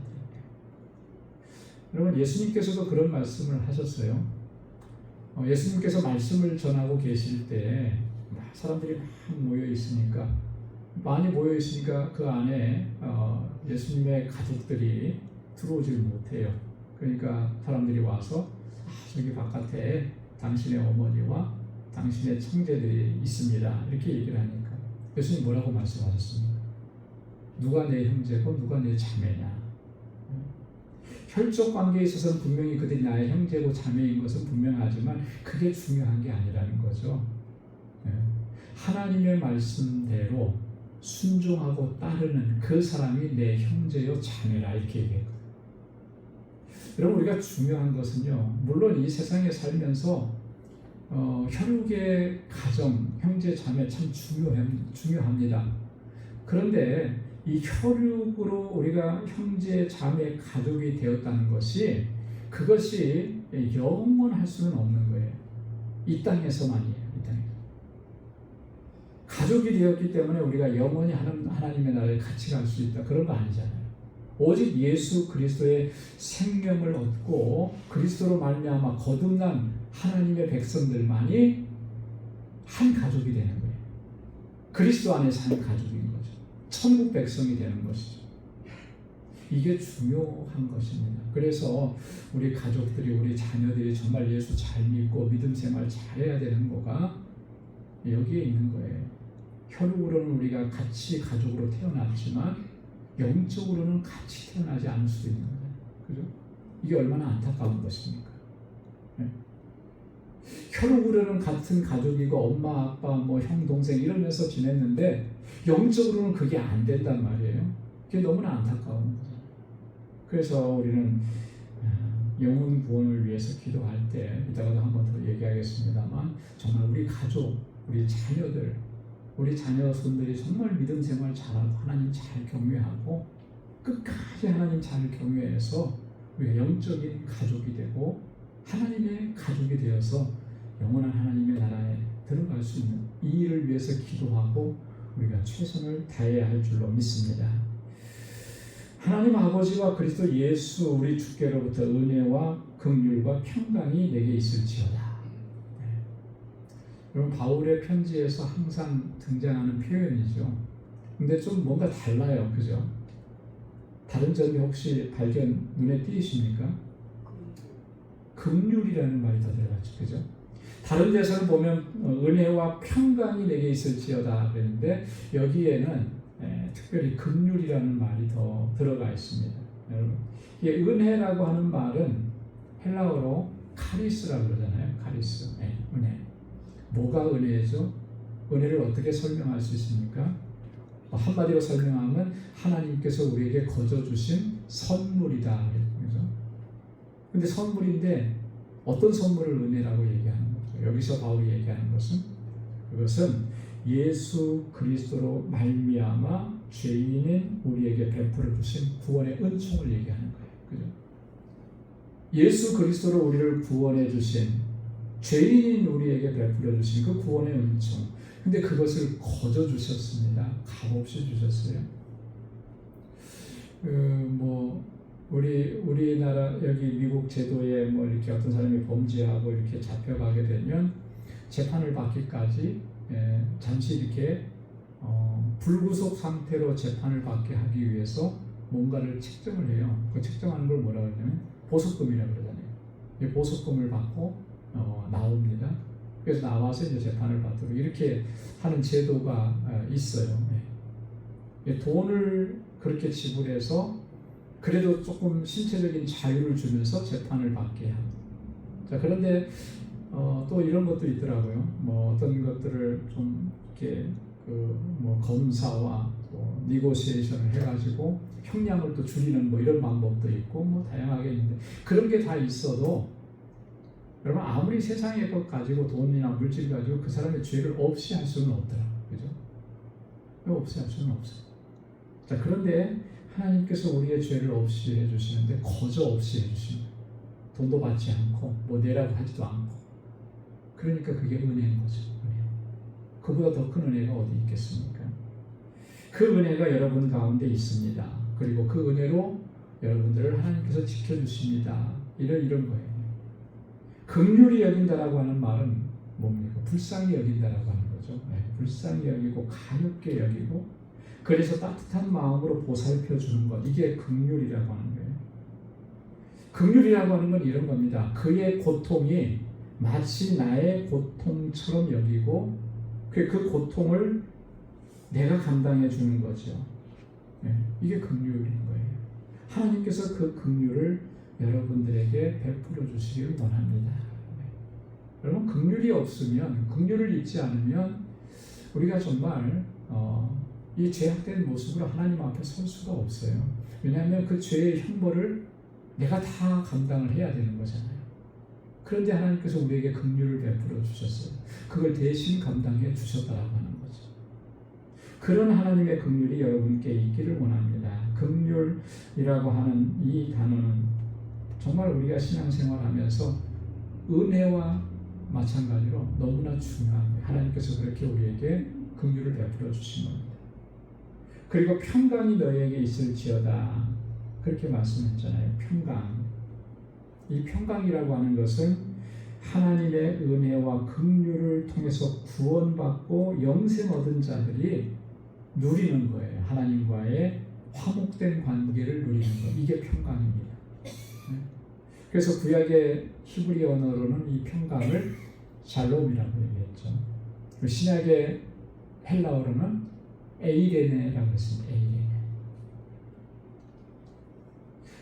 여러분, 예수님께서도 그런 말씀을 하셨어요. 예수님께서 말씀을 전하고 계실 때 사람들이 막 모여 있으니까, 많이 모여 있으니까 그 안에 예수님의 가족들이 들어오질 못해요. 그러니까 사람들이 와서 저기 바깥에 당신의 어머니와 당신의 형제들이 있습니다. 이렇게 얘기를 하니까 예수님 뭐라고 말씀하셨습니까? 누가 내 형제고 누가 내 자매냐? 혈족 관계에 있어서는 분명히 그들이 나의 형제고 자매인 것은 분명하지만 그게 중요한 게 아니라는 거죠. 하나님의 말씀대로 순종하고 따르는 그 사람이 내 형제요 자매라 이렇게 얘기했거든요. 여러분, 우리가 중요한 것은요, 물론 이 세상에 살면서 혈육의 가정, 형제 자매 참 중요합니다. 그런데 이 혈육으로 우리가 형제 자매 가족이 되었다는 것이, 그것이 영원할 수는 없는 거예요. 이 땅에서만이에요. 이 땅에서. 가족이 되었기 때문에 우리가 영원히 하나님의 나라에 같이 갈 수 있다, 그런 거 아니잖아요. 오직 예수 그리스도의 생명을 얻고 그리스도로 말미암아 거듭난 하나님의 백성들만이 한 가족이 되는 거예요. 그리스도 안에 사는 가족인 거죠. 천국 백성이 되는 것이죠. 이게 중요한 것입니다. 그래서 우리 가족들이, 우리 자녀들이 정말 예수 잘 믿고 믿음 생활 잘해야 되는 거가 여기에 있는 거예요. 혈육으로는 우리가 같이 가족으로 태어났지만 영적으로는 같이 태어나지 않을 수도 있는 거예요. 그죠? 이게 얼마나 안타까운 것입니까? 혈육으로는 같은 가족이고 엄마, 아빠, 형, 동생 이러면서 지냈는데 영적으로는 그게 안 된단 말이에요. 그게 너무나 안타까운 거죠. 그래서 우리는 영혼 구원을 위해서 기도할 때, 이따가도 한 번 더 얘기하겠습니다만, 정말 우리 가족, 우리 자녀들, 우리 자녀손들이 정말 믿음 생활 잘하고 하나님 잘 경외하고 끝까지 하나님 잘 경외해서 우리가 영적인 가족이 되고 하나님의 가족이 되어서 영원한 하나님의 나라에 들어갈 수 있는 이 일을 위해서 기도하고 우리가 최선을 다해야 할 줄로 믿습니다. 하나님 아버지와 그리스도 예수 우리 주께로부터 은혜와 긍휼과 평강이 내게 있을지어다. 여러분, 바울의 편지에서 항상 등장하는 표현이죠. 근데 좀 뭔가 달라요, 그죠? 다른 점이 혹시 눈에 띄십니까? 긍휼이라는 말이 더 들어갔죠, 그죠? 다른 데서는 보면 은혜와 평강이 내게 있을지어다 그랬는데 여기에는 특별히 긍휼이라는 말이 더 들어가 있습니다. 여러분, 이게 은혜라고 하는 말은 헬라어로 카리스라고 그러잖아요. 카리스, 네, 은혜. 뭐가 은혜죠? 은혜를 어떻게 설명할 수 있습니까? 한마디로 설명하면 하나님께서 우리에게 거저 주신 선물이다. 그죠? 근데 선물인데 어떤 선물을 은혜라고 얘기하는 거죠? 여기서 바울이 얘기하는 것은 그것은 예수 그리스도로 말미암아 죄인인 우리에게 베풀어 주신 구원의 은총을 얘기하는 거예요. 그죠? 예수 그리스도로 우리를 구원해 주신 죄인인 우리에게 베풀어 주신 그 구원의 은총. 근데 그것을 거저 주셨습니다. 값없이 주셨어요. 우리나라 여기 미국 제도에 뭐 이렇게 어떤 사람이 범죄하고 이렇게 잡혀가게 되면 재판을 받기까지 잠시 이렇게 불구속 상태로 재판을 받게 하기 위해서 뭔가를 책정을 해요. 그 책정하는 걸 뭐라 그러냐면 보석금이라고 그러잖아요. 이 보석금을 받고 나옵니다. 그래서 나와서 이제 재판을 받도록 이렇게 하는 제도가 있어요. 돈을 그렇게 지불해서 그래도 조금 신체적인 자유를 주면서 재판을 받게 하고. 자, 그런데 또 이런 것도 있더라고요. 뭐 어떤 것들을 좀 이렇게 뭐 검사와 또 니고시에이션을 해가지고 형량을 또 줄이는 뭐 이런 방법도 있고 뭐 다양하게 있는데 그런 게 다 있어도 여러분 아무리 세상의 것 가지고 돈이나 물질 가지고 그 사람의 죄를 없이 할 수는 없더라고요. 그죠? 없이 할 수는 없어요. 자, 그런데 하나님께서 우리의 죄를 없이 해주시는데 거저 없이 해주십니다. 돈도 받지 않고 뭐 내라고 하지도 않고. 그러니까 그게 은혜인 거죠. 은혜. 그보다 더 큰 은혜가 어디 있겠습니까? 그 은혜가 여러분 가운데 있습니다. 그리고 그 은혜로 여러분들을 하나님께서 지켜주십니다. 이런 거예요. 긍휼히 여긴다라고 하는 말은 뭡니까? 불쌍히 여긴다라고 하는 거죠. 불쌍히 여기고 가볍게 여기고 그래서 따뜻한 마음으로 보살펴 주는 것, 이게 긍휼이라고 하는 거예요. 긍휼이라고 하는 건 이런 겁니다. 그의 고통이 마치 나의 고통처럼 여기고 그 고통을 내가 감당해 주는 거죠. 이게 긍휼인 거예요. 하나님께서 그 긍휼을 여러분들에게 베풀어 주시길 원합니다. 여러분, 긍휼이 없으면, 긍휼을 잊지 않으면 우리가 정말 이 죄악된 모습으로 하나님 앞에 설 수가 없어요. 왜냐하면 그 죄의 형벌을 내가 다 감당을 해야 되는 거잖아요. 그런데 하나님께서 우리에게 긍휼을 베풀어 주셨어요. 그걸 대신 감당해 주셨다라고 하는 거죠. 그런 하나님의 긍휼이 여러분께 있기를 원합니다. 긍휼이라고 하는 이 단어는 정말 우리가 신앙생활하면서 은혜와 마찬가지로 너무나 중요한 거예요. 하나님께서 그렇게 우리에게 긍휼을 베풀어 주신 겁니다. 그리고 평강이 너희에게 있을지어다 그렇게 말씀했잖아요. 평강. 이 평강이라고 하는 것은 하나님의 은혜와 긍휼을 통해서 구원받고 영생 얻은 자들이 누리는 거예요. 하나님과의 화목된 관계를 누리는 것. 이게 평강입니다. 그래서 구약의 히브리 언어로는 이 평강을 샬롬이라고 얘기했죠. 신약의 헬라어로는 에이레네라고 했습니다. 에이레네.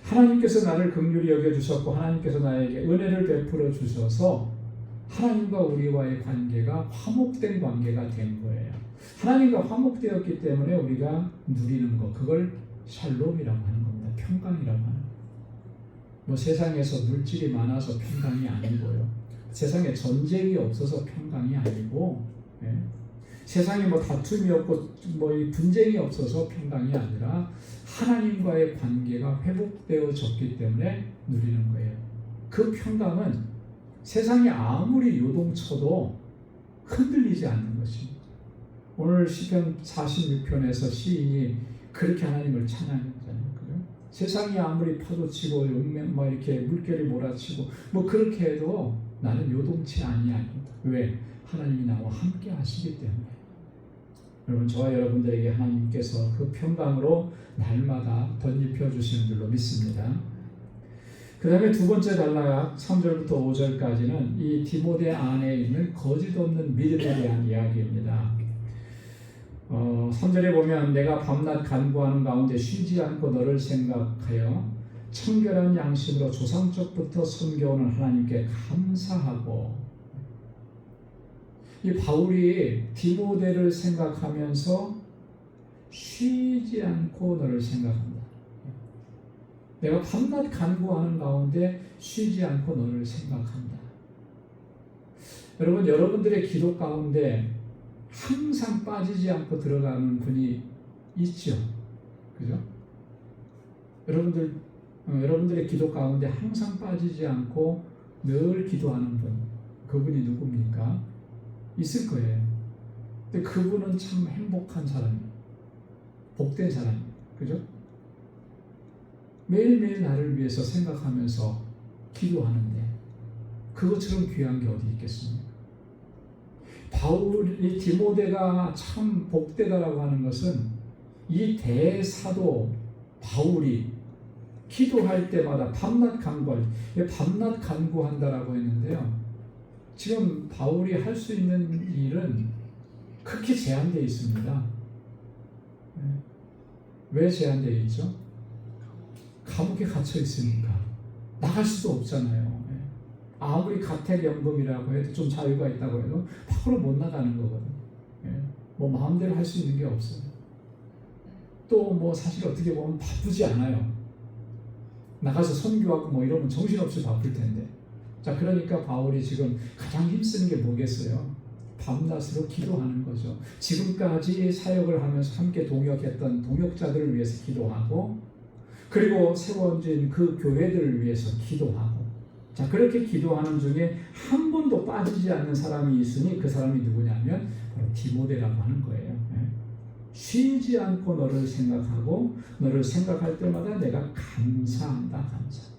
하나님께서 나를 긍휼히 여겨주셨고 하나님께서 나에게 은혜를 베풀어 주셔서 하나님과 우리와의 관계가 화목된 관계가 된 거예요. 하나님과 화목되었기 때문에 우리가 누리는 것, 그걸 샬롬이라고 하는 겁니다. 평강이라고 하는 겁니다. 뭐 세상에서 물질이 많아서 평강이 아니고요. 세상에 전쟁이 없어서 평강이 아니고, 세상에 뭐 다툼이 없고 뭐 이 분쟁이 없어서 평강이 아니라 하나님과의 관계가 회복되어졌기 때문에 누리는 거예요. 그 평강은 세상이 아무리 요동쳐도 흔들리지 않는 것입니다. 오늘 시편 46편에서 시인이 그렇게 하나님을 찬양했잖아요. 그죠? 세상이 아무리 파도치고 막 이렇게 물결이 몰아치고 뭐 그렇게 해도 나는 요동치 아니하리로다. 왜? 하나님이 나와 함께 하시기 때문에. 여러분, 저와 여러분들에게 하나님께서 그 평강으로 날마다 덧입혀 주시는 줄로 믿습니다. 그 다음에 두 번째 단락 3절부터 5절까지는 이 디모데 안에 있는 거짓 없는 믿음에 대한 이야기입니다. 3절에 보면 내가 밤낮 간구하는 가운데 쉬지 않고 너를 생각하여 청결한 양심으로 조상적부터 섬겨오는 하나님께 감사하고, 이 바울이 디모데를 생각하면서 쉬지 않고 너를 생각한다. 내가 밤낮 간구하는 가운데 쉬지 않고 너를 생각한다. 여러분, 여러분들의 기도 가운데 항상 빠지지 않고 들어가는 분이 있죠. 그죠? 여러분들의 기도 가운데 항상 빠지지 않고 늘 기도하는 분, 그분이 누굽니까? 있을 거예요. 근데 그분은 참 행복한 사람이에요. 복된 사람이에요. 그죠? 매일매일 나를 위해서 생각하면서 기도하는데 그것처럼 귀한 게 어디 있겠습니까? 바울이 디모데가 참 복되다라고 하는 것은 이 대사도 바울이 기도할 때마다 밤낮 간구한다라고 했는데요. 지금 바울이 할 수 있는 일은 크게 제한되어 있습니다. 왜 제한되어 있죠? 감옥에 갇혀 있으니까 나갈 수도 없잖아요. 아무리 가택연금이라고 해도 좀 자유가 있다고 해도 밖으로 못 나가는 거거든요. 뭐 마음대로 할 수 있는 게 없어요. 또 뭐 사실 어떻게 보면 바쁘지 않아요. 나가서 선교하고 뭐 이러면 정신없이 바쁠 텐데. 자, 그러니까 바울이 지금 가장 힘쓰는 게 뭐겠어요? 밤낮으로 기도하는 거죠. 지금까지 사역을 하면서 함께 동역했던 동역자들을 위해서 기도하고, 그리고 세워진 그 교회들을 위해서 기도하고, 자, 그렇게 기도하는 중에 한 번도 빠지지 않는 사람이 있으니 그 사람이 누구냐면 바로 디모데라고 하는 거예요. 쉬지 않고 너를 생각하고, 너를 생각할 때마다 내가 감사한다. 감사.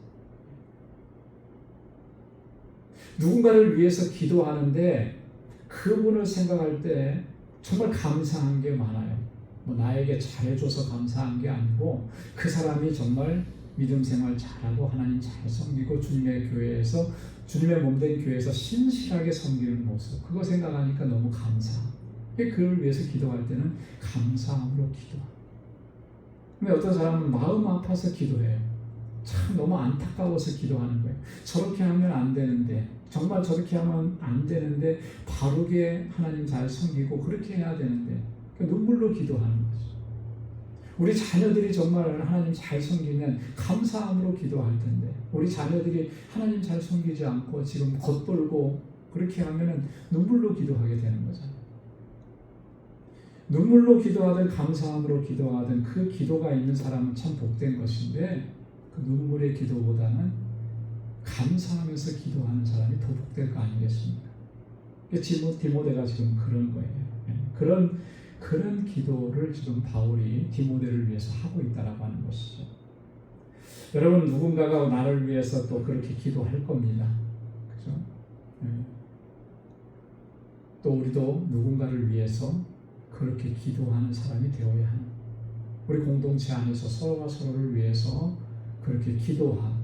누군가를 위해서 기도하는데 그분을 생각할 때 정말 감사한 게 많아요. 뭐 나에게 잘해줘서 감사한 게 아니고 그 사람이 정말 믿음 생활 잘하고 하나님 잘 섬기고 주님의 교회에서, 주님의 몸된 교회에서 신실하게 섬기는 모습, 그거 생각하니까 너무 감사. 그를 위해서 기도할 때는 감사함으로 기도해요. 근데 어떤 사람은 마음 아파서 기도해요. 참 너무 안타까워서 기도하는 거예요. 저렇게 하면 안 되는데, 정말 저렇게 하면 안 되는데 바르게 하나님 잘 섬기고 그렇게 해야 되는데, 눈물로 기도하는 거죠. 우리 자녀들이 정말 하나님 잘 섬기면 감사함으로 기도할 텐데, 우리 자녀들이 하나님 잘 섬기지 않고 지금 겉돌고 그렇게 하면 눈물로 기도하게 되는 거잖아요. 눈물로 기도하든 감사함으로 기도하든 그 기도가 있는 사람은 참 복된 것인데, 그 눈물의 기도보다는 감사하면서 기도하는 사람이 더 복될 거 아니겠습니까? 디모데가 지금 그런 거예요. 그런 기도를 지금 바울이 디모데를 위해서 하고 있다라고 하는 것이죠. 여러분, 누군가가 나를 위해서 또 그렇게 기도할 겁니다. 그죠? 또 우리도 누군가를 위해서 그렇게 기도하는 사람이 되어야 하는, 우리 공동체 안에서 서로가 서로를 위해서 그렇게 기도하고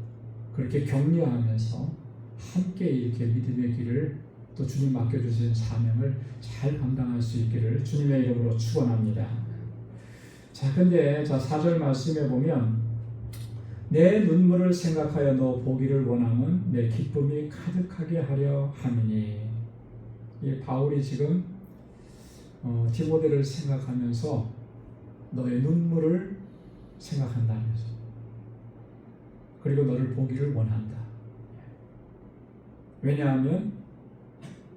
그렇게 격려하면서 함께 이렇게 믿음의 길을, 또 주님 맡겨주신 사명을 잘 감당할 수 있기를 주님의 이름으로 축원합니다. 자, 근데 4절 말씀에 보면 내 눈물을 생각하여 너 보기를 원함은 내 기쁨이 가득하게 하려 함이니. 이 바울이 지금 디모데를 생각하면서 너의 눈물을 생각한다면서, 그리고 너를 보기를 원한다. 왜냐하면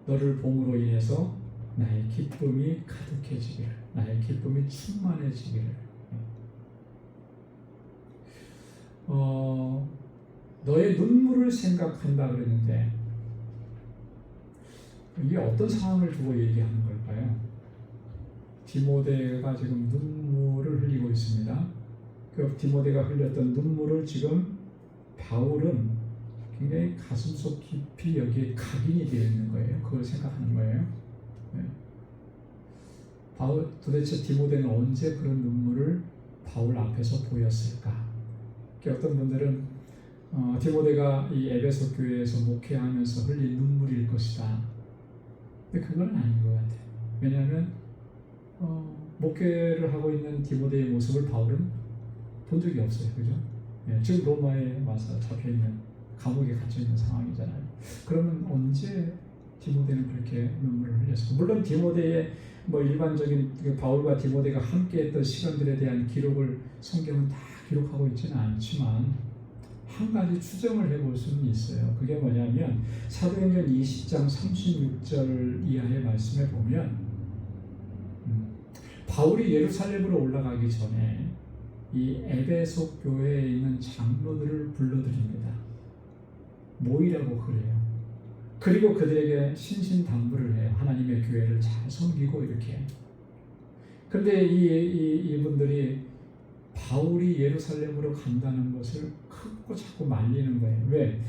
너를 봄으로 인해서 나의 기쁨이 가득해지기를, 나의 기쁨이 충만해지기를. 너의 눈물을 생각한다 그랬는데 이게 어떤 상황을 두고 얘기하는 걸까요? 디모데가 지금 눈물을 흘리고 있습니다. 그 디모데가 흘렸던 눈물을 지금 바울은 굉장히 가슴속 깊이 여기에 각인이 되어 있는 거예요. 그걸 생각하는 거예요. 바울, 도대체 디모데는 언제 그런 눈물을 바울 앞에서 보였을까? 어떤 분들은 디모데가 이 에베소 교회에서 목회하면서 흘린 눈물일 것이다. 근데 그건 아닌 것 같아요. 왜냐하면 목회를 하고 있는 디모데의 모습을 바울은 본 적이 없어요. 그죠? 지금 로마에 와서 잡혀있는 감옥에 갇혀있는 상황이잖아요. 그러면 언제 디모데는 그렇게 눈물을 흘렸을까? 물론 디모데의 뭐 일반적인 바울과 디모데가 함께했던 시간들에 대한 기록을 성경은 다 기록하고 있지는 않지만 한 가지 추정을 해볼 수는 있어요. 그게 뭐냐면 사도행전 20장 36절 이하의 말씀에 보면 바울이 예루살렘으로 올라가기 전에 이 에베소 교회에 있는 장로들을 불러드립니다. 모이라고 그래요. 그리고 그들에게 신신당부를 해요. 하나님의 교회를 잘 섬기고 이렇게. 근데 이분들이 바울이 예루살렘으로 간다는 것을 크고 자꾸 말리는 거예요. 왜?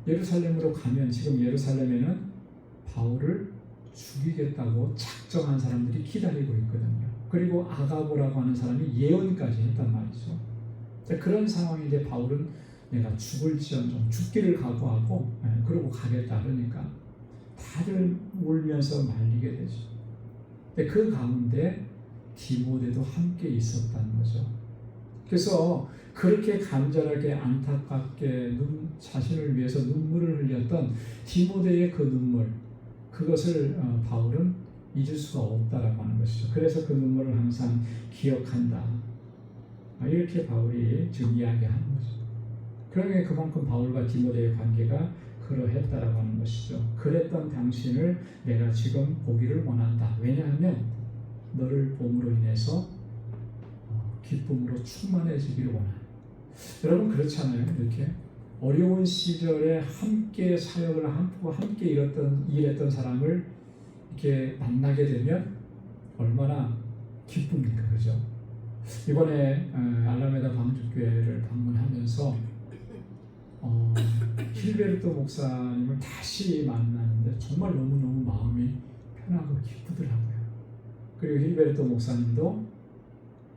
예루살렘으로 가면 지금 예루살렘에는 바울을 죽이겠다고 작정한 사람들이 기다리고 있거든요. 그리고 아가보라고 하는 사람이 예언까지 했단 말이죠. 그런 상황인데 바울은 내가 죽을지언정 죽기를 각오하고 그러고 가겠다 그러니까 다들 울면서 말리게 되죠. 근데 그 가운데 디모데도 함께 있었다는 거죠. 그래서 그렇게 간절하게 안타깝게 자신을 위해서 눈물을 흘렸던 디모데의 그 눈물, 그것을 바울은 잊을 수가 없다라고 하는 것이죠. 그래서 그 눈물을 항상 기억한다. 이렇게 바울이 지금 이야기하는 거죠. 그러니 그만큼 바울과 디모데의 관계가 그러했다라고 하는 것이죠. 그랬던 당신을 내가 지금 보기를 원한다. 왜냐하면 너를 봄으로 인해서 기쁨으로 충만해지기를 원한다. 여러분 그렇잖아요. 이렇게 어려운 시절에 함께 사역을 하고 함께 일했던 사람을 이렇게 만나게 되면 얼마나 기쁩니까, 그죠? 이번에 알라메다 방주교회를 방문하면서 힐베르토 목사님을 다시 만나는데 정말 너무너무 마음이 편하고 기쁘더라고요. 그리고 힐베르토 목사님도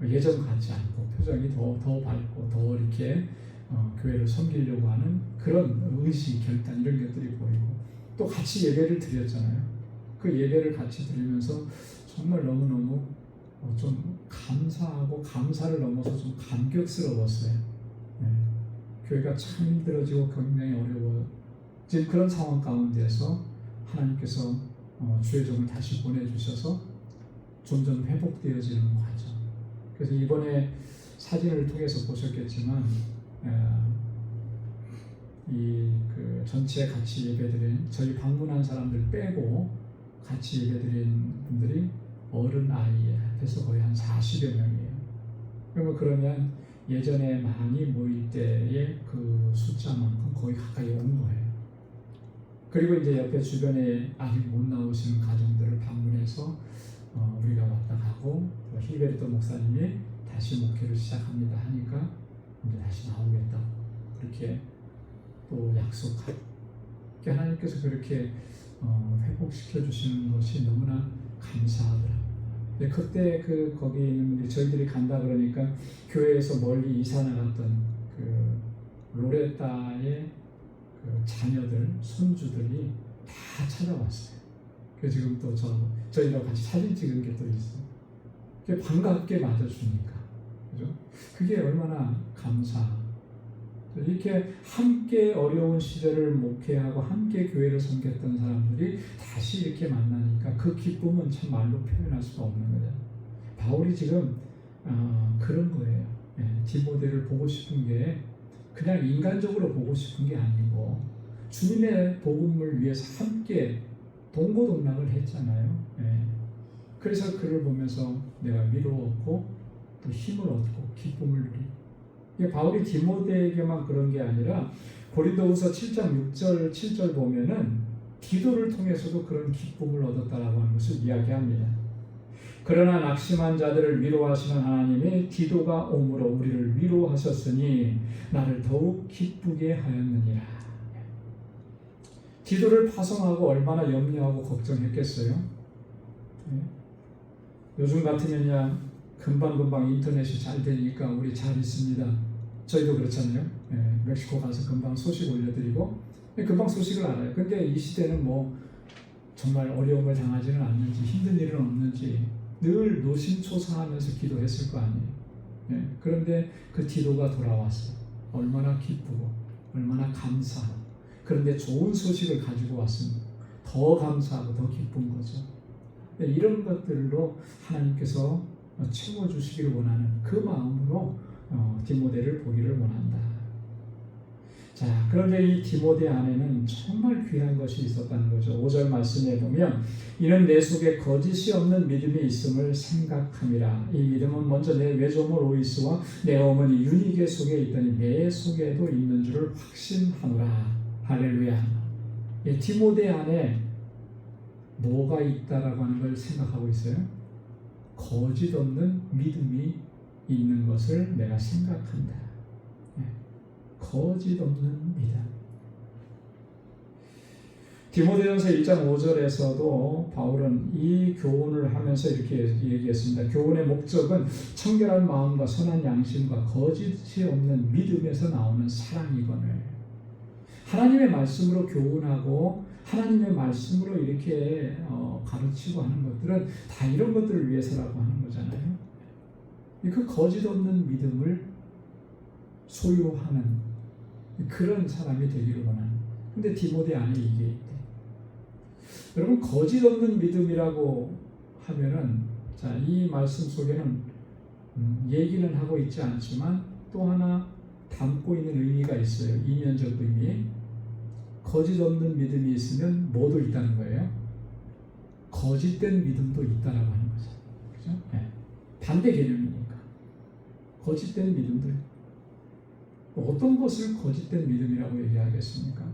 예전 같지 않고 표정이 더 밝고 더 이렇게 교회를 섬기려고 하는 그런 의지, 결단 이런 것들이 보이고 또 같이 예배를 드렸잖아요. 그 예배를 같이 드리면서 정말 너무너무 좀 감사하고 감사를 넘어서 좀 감격스러웠어요. 교회가 참 힘들어지고 굉장히 어려워진 그런 상황 가운데서 하나님께서 주의 종을 다시 보내주셔서 점점 회복되어지는 과정. 그래서 이번에 사진을 통해서 보셨겠지만 그 전체 같이 예배드린 저희 방문한 사람들 빼고 같이 예배드린 분들이 어른 아이 합해서 거의 한 40여 명이에요. 그러면 예전에 많이 모일 때의 그 숫자만큼 거의 가까이 온 거예요. 그리고 이제 옆에 주변에 아직 못 나오시는 가정들을 방문해서 우리가 왔다 가고 힐베르토 목사님이 다시 목회를 시작합니다 하니까 이제 다시 나오겠다고 그렇게 또 약속하고 하나님께서 그렇게 회복시켜 주시는 것이 너무나 감사하더라고요. 근데 그때 거기 있는 저희들이 간다 그러니까 교회에서 멀리 이사 나갔던 그 로레타의 그 자녀들, 손주들이 다 찾아왔어요. 그래서 지금 또 저희랑 같이 사진 찍은 게 또 있어요. 반갑게 맞아주니까, 그죠? 그게 얼마나 이렇게 함께 어려운 시절을 목회하고 함께 교회를 섬겼던 사람들이 다시 이렇게 만나니까 그 기쁨은 참 말로 표현할 수가 없는 거죠. 바울이 지금 그런 거예요. 디모데를 보고 싶은 게 그냥 인간적으로 보고 싶은 게 아니고 주님의 복음을 위해서 함께 동고동락을 했잖아요. 그래서 그를 보면서 내가 위로받고 또 힘을 얻고 기쁨을 누리고 바울이 디모데에게만 그런 게 아니라 고린도후서 7장 6절 7절 보면은 디도를 통해서도 그런 기쁨을 얻었다라고 하는 것을 이야기합니다. 그러나 낙심한 자들을 위로하시는 하나님이 디도가 옴으로 우리를 위로하셨으니 나를 더욱 기쁘게 하였느니라. 디도를 파송하고 얼마나 염려하고 걱정했겠어요? 요즘 같으면야 금방 인터넷이 잘 되니까 우리 잘 있습니다. 저희도 그렇잖아요. 멕시코 가서 금방 소식 올려드리고 금방 소식을 알아요. 근데 이 시대는 뭐 정말 어려움을 당하지는 않는지 힘든 일은 없는지 늘 노심초사하면서 기도했을 거 아니에요. 그런데 그 디도가 돌아왔어요. 얼마나 기쁘고 얼마나 감사하고, 그런데 좋은 소식을 가지고 왔으면 더 감사하고 더 기쁜 거죠. 이런 것들로 하나님께서 채워주시기를 원하는 그 마음으로 디모데를 보기를 원한다. 자, 그런데 이 디모데 안에는 정말 귀한 것이 있었다는 거죠. 5절 말씀에 보면 이는 내 속에 거짓이 없는 믿음이 있음을 생각함이라. 이 믿음은 먼저 내 외조모 로이스와 내 어머니 유니게 속에 있더니 내 속에도 있는 줄을 확신하노라. 할렐루야. 디모데 안에 뭐가 있다라고 하는 걸 생각하고 있어요? 거짓 없는 믿음이 있는 것을 내가 생각한다. 거짓 없는 믿음. 디모데전서 1장 5절에서도 바울은 이 교훈을 하면서 이렇게 얘기했습니다. 교훈의 목적은 청결한 마음과 선한 양심과 거짓이 없는 믿음에서 나오는 사랑이거늘. 하나님의 말씀으로 교훈하고 하나님의 말씀으로 이렇게 가르치고 하는 것들은 다 이런 것들을 위해서라고 하는 거잖아요. 그 거짓 없는 믿음을 소유하는 그런 사람이 되기를 원하는. 근데 디모데 안에 이게 있대. 여러분, 거짓 없는 믿음이라고 하면은, 자, 이 말씀 속에는 얘기는 하고 있지 않지만 또 하나 담고 있는 의미가 있어요. 이면적 의미. 거짓 없는 믿음이 있으면 뭐도 있다는 거예요? 거짓된 믿음도 있다라고 하는 거죠. 그죠? 네. 반대 개념이니까. 거짓된 믿음도 있고. 어떤 것을 거짓된 믿음이라고 얘기하겠습니까?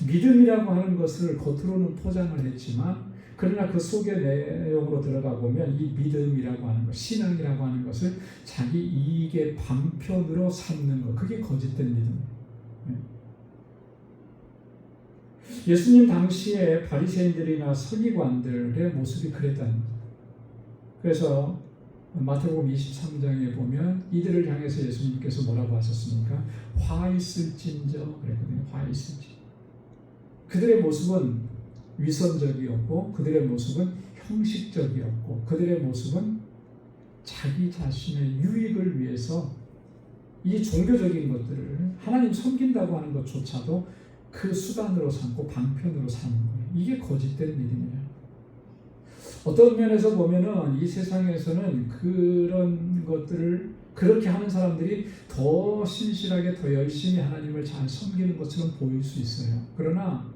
믿음이라고 하는 것을 겉으로는 포장을 했지만, 그러나 그 속의 내용으로 들어가 보면 이 믿음이라고 하는 것, 신앙이라고 하는 것을 자기 이익의 방편으로 삼는 것, 그게 거짓된 믿음이에요. 예수님 당시에 바리새인들이나 서기관들의 모습이 그랬다는 거죠. 그래서 마태복음 23장에 보면 이들을 향해서 예수님께서 뭐라고 하셨습니까? 화 있을진저 그랬거든요. 화 있을진저. 그들의 모습은 위선적이었고, 그들의 모습은 형식적이었고, 그들의 모습은 자기 자신의 유익을 위해서 이 종교적인 것들을 하나님 섬긴다고 하는 것조차도 그 수단으로 삼고 방편으로 삼는 거예요. 이게 거짓된 믿음이에요. 어떤 면에서 보면은 이 세상에서는 그런 것들을 그렇게 하는 사람들이 더 신실하게 더 열심히 하나님을 잘 섬기는 것처럼 보일 수 있어요. 그러나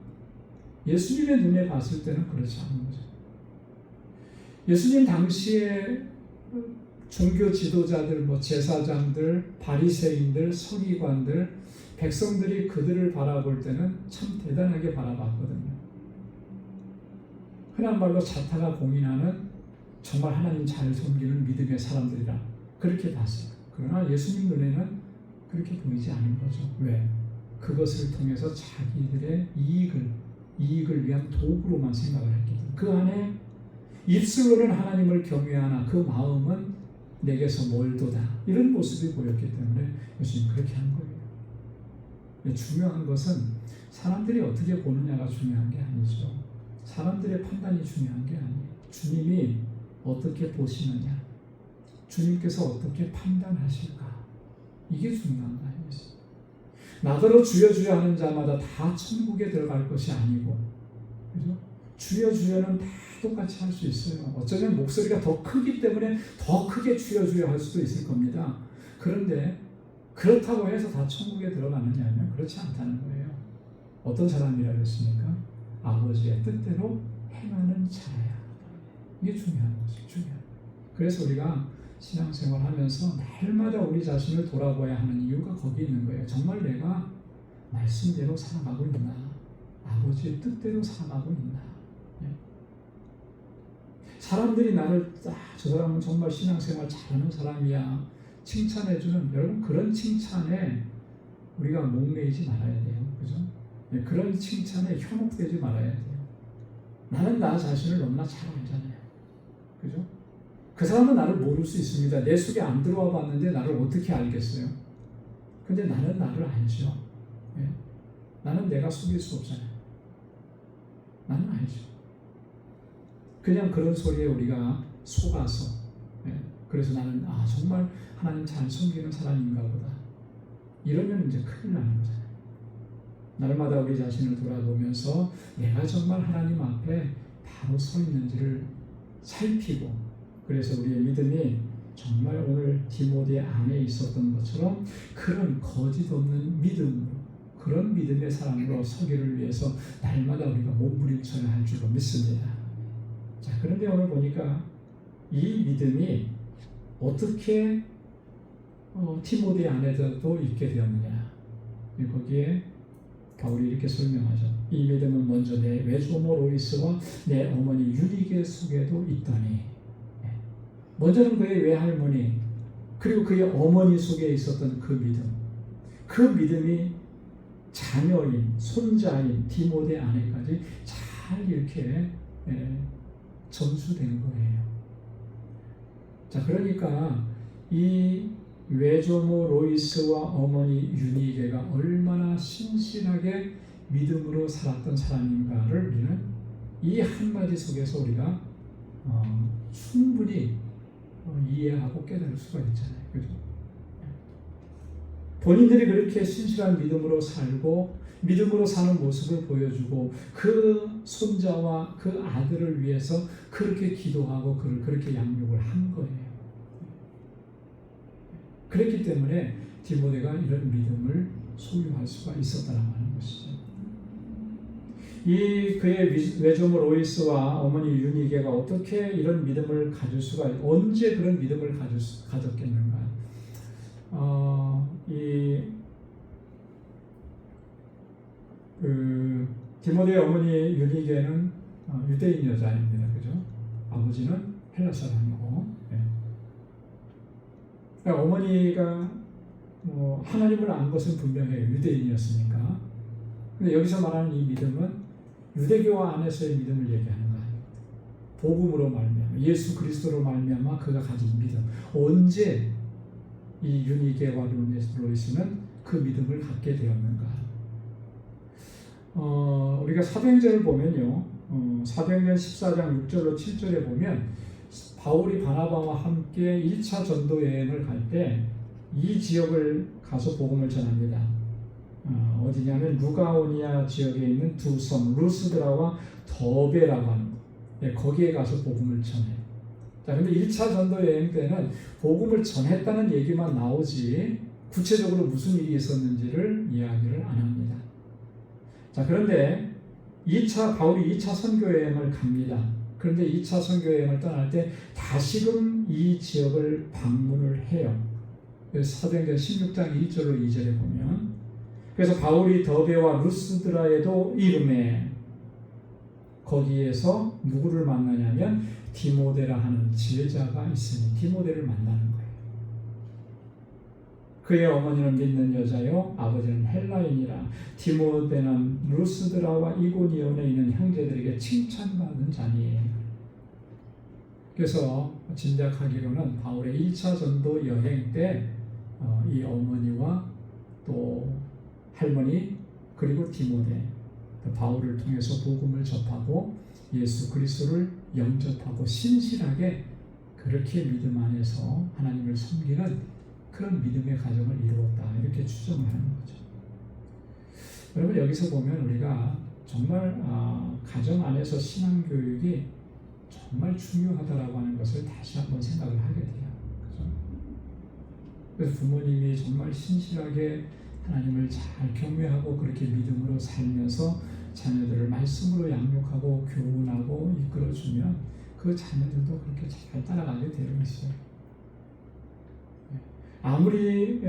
예수님의 눈에 봤을 때는 그렇지 않은 거죠. 예수님 당시에 종교 지도자들, 제사장들, 바리새인들, 서기관들, 백성들이 그들을 바라볼 때는 참 대단하게 바라봤거든요. 흔한 말로 자타가 공인하는 정말 하나님 잘 섬기는 믿음의 사람들이라 그렇게 봤어요. 그러나 예수님 눈에는 그렇게 보이지 않은 거죠. 왜? 그것을 통해서 자기들의 이익을 위한 도구로만 생각을 했기 때문에. 그 안에 입술로는 하나님을 경외하나 그 마음은 내게서 멀도다, 이런 모습이 보였기 때문에 예수님 그렇게 한 거예요. 중요한 것은 사람들이 어떻게 보느냐가 중요한 게 아니죠. 사람들의 판단이 중요한 게 아니에요. 주님이 어떻게 보시느냐, 주님께서 어떻게 판단하실까, 이게 중요한 거 아니겠어요? 나더러 주여 주여 하는 자마다 다 천국에 들어갈 것이 아니고, 그죠? 주여 주여는 다 똑같이 할 수 있어요. 어쩌면 목소리가 더 크기 때문에 더 크게 주여 주여 할 수도 있을 겁니다. 그런데 그렇다고 해서 다 천국에 들어가느냐 하면 그렇지 않다는 거예요. 어떤 사람이라고 했습니까? 아버지의 뜻대로 행하는 자야. 이게 중요한 거죠. 중요한. 그래서 우리가 신앙생활 하면서 날마다 우리 자신을 돌아봐야 하는 이유가 거기 있는 거예요. 정말 내가 말씀대로 살아가고 있나? 아버지의 뜻대로 살아가고 있나? 사람들이 나를 저 사람은 정말 신앙생활 잘하는 사람이야 칭찬해주는, 여러분 그런 칭찬에 우리가 목매이지 말아야 돼요. 그죠? 그런 칭찬에 현혹되지 말아야 돼요. 나는 나 자신을 너무나 잘 알잖아요. 그죠? 그 사람은 나를 모를 수 있습니다. 내 속에 안 들어와 봤는데 나를 어떻게 알겠어요? 근데 나는 나를 알죠. 나는 내가 속일 수 없잖아요. 나는 알죠. 그냥 그런 소리에 우리가 속아서, 그래서 나는 정말 하나님 잘 섬기는 사람인가 보다, 이러면 이제 큰일 나는 거잖아요. 날마다 우리 자신을 돌아보면서 내가 정말 하나님 앞에 바로 서 있는지를 살피고, 그래서 우리의 믿음이 정말 오늘 디모데 안에 있었던 것처럼 그런 거짓 없는 믿음으로, 그런 믿음의 사람으로 서기를 위해서 날마다 우리가 몸부림쳐야 할 줄로 믿습니다. 자, 그런데 오늘 보니까 이 믿음이 어떻게 디모데 안에도 있게 되었느냐, 거기에 바울이 이렇게 설명하죠. 이 믿음은 먼저 내 외조모 로이스와 내 어머니 유니게 속에도 있더니, 먼저는 그의 외할머니 그리고 그의 어머니 속에 있었던 그 믿음, 그 믿음이 자녀인 손자인 디모데 안에까지 잘 이렇게 전수된 거예요. 자, 그러니까 이 외조모 로이스와 어머니 유니게가 얼마나 신실하게 믿음으로 살았던 사람인가를 우리는 이 한마디 속에서 우리가 충분히 이해하고 깨달을 수가 있잖아요. 그죠? 본인들이 그렇게 신실한 믿음으로 살고 믿음으로 사는 모습을 보여주고 그 손자와 그 아들을 위해서 그렇게 기도하고 그를 그렇게 양육을 한 거예요. 그랬기 때문에 디모데가 이런 믿음을 소유할 수가 있었다라고 하는 것이죠. 이 그의 외조모 로이스와 어머니 유니게가 어떻게 이런 믿음을 가질 수가, 언제 그런 믿음을 가졌겠는가? 디모데의 어머니 유니게는 유대인 여자입니다. 그죠? 아버지는 헬라 사람이고, 그러니까 어머니가 하나님을 안 것은 분명해요. 유대인이었으니까. 근데 여기서 말하는 이 믿음은 유대교 안에서의 믿음을 얘기하는 거예요. 복음으로 말미암아, 예수 그리스도로 말미암아 그가 가진 믿음. 언제 이 유니게와 로이스는 그 믿음을 갖게 되었는가? 우리가 사도행전을 보면요, 사도행전 14장 6절로 7절에 보면 바울이 바나바와 함께 1차 전도 여행을 갈 때 이 지역을 가서 복음을 전합니다. 어디냐면 루가오니아 지역에 있는 두 섬 루스드라와 더베라고 하는 거, 거기에 가서 복음을 전해요. 자, 근데 1차 전도 여행 때는 복음을 전했다는 얘기만 나오지 구체적으로 무슨 일이 있었는지를 이야기를 안 합니다. 자, 그런데 바울이 2차 선교 여행을 갑니다. 그런데 2차 선교 여행을 떠날 때 다시금 이 지역을 방문을 해요. 사도행전 16장 1절로 2절에 보면, 그래서 바울이 더베와 루스드라에도 이름에 거기에서 누구를 만나냐면 디모데라 하는 제자가 있으니 디모데를 만나는 거예요. 그의 어머니는 믿는 여자요 아버지는 헬라인이라 디모데는 루스드라와 이고니온에 있는 형제들에게 칭찬받은 자니. 그래서 짐작하기로는 바울의 1차 전도 여행 때 이 어머니와 또 할머니 그리고 디모데, 바울을 통해서 복음을 접하고 예수 그리스도를 영접하고 신실하게 그렇게 믿음 안에서 하나님을 섬기는 그런 믿음의 가정을 이루었다, 이렇게 추정을 하는 거죠. 여러분, 여기서 보면 우리가 정말 가정 안에서 신앙교육이 정말 중요하다라고 하는 것을 다시 한번 생각을 하게 돼요. 그죠? 그래서 부모님이 정말 신실하게 하나님을 잘 경외하고 그렇게 믿음으로 살면서 자녀들을 말씀으로 양육하고 교훈하고 이끌어주면 그 자녀들도 그렇게 잘 따라가게 되는 것이죠. 아무리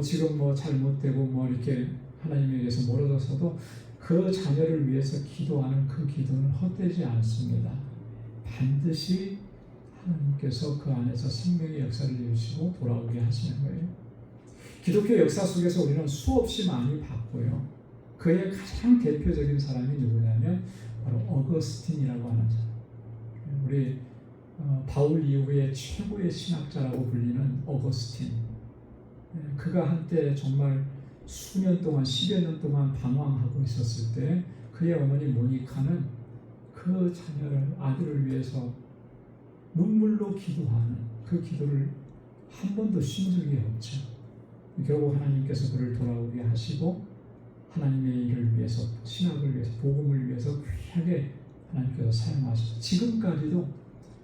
지금 잘못되고 이렇게 하나님에게서 멀어져서도 그 자녀를 위해서 기도하는 그 기도는 헛되지 않습니다. 반드시 하나님께서 그 안에서 생명의 역사를 이루시고 돌아오게 하시는 거예요. 기독교 역사 속에서 우리는 수없이 많이 봤고요. 그의 가장 대표적인 사람이 누구냐면 바로 어거스틴이라고 하는 사람. 우리 바울 이후의 최고의 신학자라고 불리는 어거스틴. 그가 한때 정말 수년 동안 10여 년 동안 방황하고 있었을 때 그의 어머니 모니카는 그 자녀를, 아들을 위해서 눈물로 기도하는 그 기도를 한 번도 쉰 적이 없죠. 결국 하나님께서 그를 돌아오게 하시고 하나님의 일을 위해서, 신학을 위해서, 복음을 위해서 귀하게 하나님께서 사용하셔서 지금까지도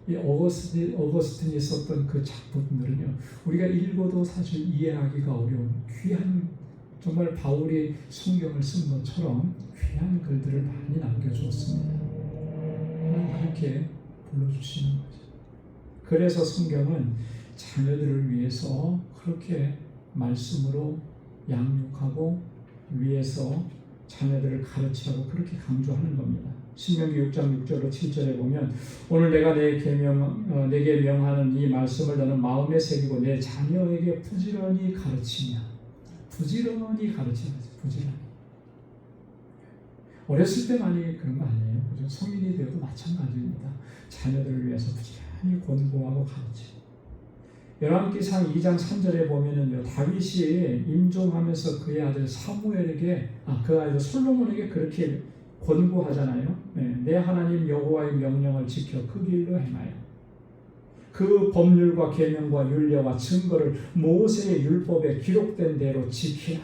이 어거스틴이 썼던 그 작품들은요, 우리가 읽어도 사실 이해하기가 어려운 귀한, 정말 바울이 성경을 쓴 것처럼 귀한 글들을 많이 남겨주었습니다. 하나님 그렇게 불러주시는 거죠. 그래서 성경은 자녀들을 위해서 그렇게 말씀으로 양육하고 위해서 자녀들을 가르치라고 그렇게 강조하는 겁니다. 신명기 6장 6절로 7절에 보면 오늘 내가 내게 명하는 이 말씀을 너는 마음에 새기고 내 자녀에게 부지런히 가르치냐. 부지런히 가르치는 거죠. 부지런히. 어렸을 때만이 그런 거 아니에요. 그죠? 성인이 되어도 마찬가지입니다. 자녀들을 위해서 부지런히 권고하고 가르치고. 열왕기상 2장 3절에 보면은요, 다윗이 임종하면서 그의 아들 사무엘에게, 그 아들 솔로몬에게 그렇게 권고하잖아요. 내 하나님 여호와의 명령을 지켜 그 길로 행하여 그 법률과 계명과 율례와 증거를 모세의 율법에 기록된 대로 지키라.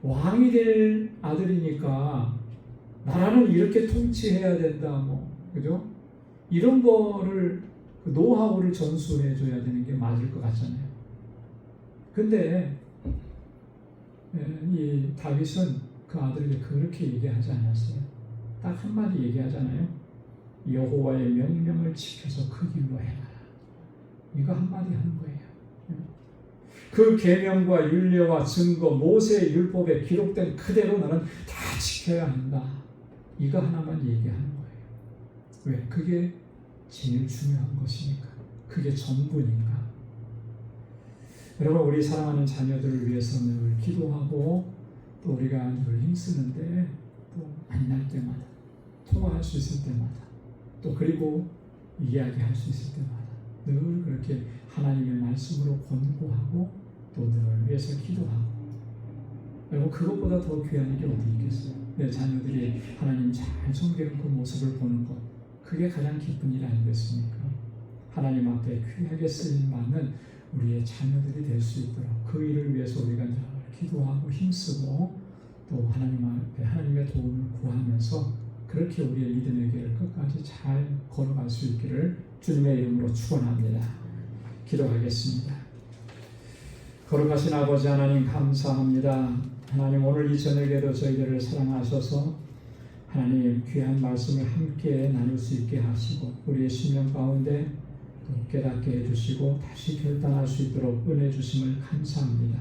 왕이 될 아들이니까 나라는 이렇게 통치해야 된다, 그죠? 이런 거를 그 노하우를 전수해 줘야 되는 게 맞을 것 같잖아요. 근데 이 다윗은 그 아들에게 그렇게 얘기하지 않았어요. 딱 한마디 얘기하잖아요. 여호와의 명령을 지켜서 그 길로 행하라. 이거 한마디 하는 거예요. 그 계명과 율례와 증거, 모세의 율법에 기록된 그대로 나는 다 지켜야 한다. 이거 하나만 얘기하는 거예요. 왜? 그게 제일 중요한 것이니까. 그게 전부니까. 여러분, 우리 사랑하는 자녀들을 위해서 늘 기도하고 또 우리가 늘 힘쓰는데 또 만날 때마다, 통화할 수 있을 때마다, 또 그리고 이야기할 수 있을 때마다 늘 그렇게 하나님의 말씀으로 권고하고 또 늘 위해서 기도하고. 여러분, 그것보다 더 귀한 일이 어디 있겠어요? 내 자녀들이 하나님 잘 섬기는 그 모습을 보는 것, 그게 가장 기쁜 일 아니겠습니까? 하나님 앞에 귀하게 쓰임받는 우리의 자녀들이 될 수 있도록 그 일을 위해서 우리가 늘 기도하고 힘쓰고 또 하나님 앞에 하나님의 도움을 구하면서 그렇게 우리의 믿음의 길을 끝까지 잘 걸어갈 수 있기를 주님의 이름으로 축원합니다. 기도하겠습니다. 거룩하신 아버지 하나님, 감사합니다. 하나님, 오늘 이 저녁에도 저희들을 사랑하셔서 하나님 귀한 말씀을 함께 나눌 수 있게 하시고 우리의 심령 가운데 또 깨닫게 해주시고 다시 결단할 수 있도록 은혜 주심을 감사합니다.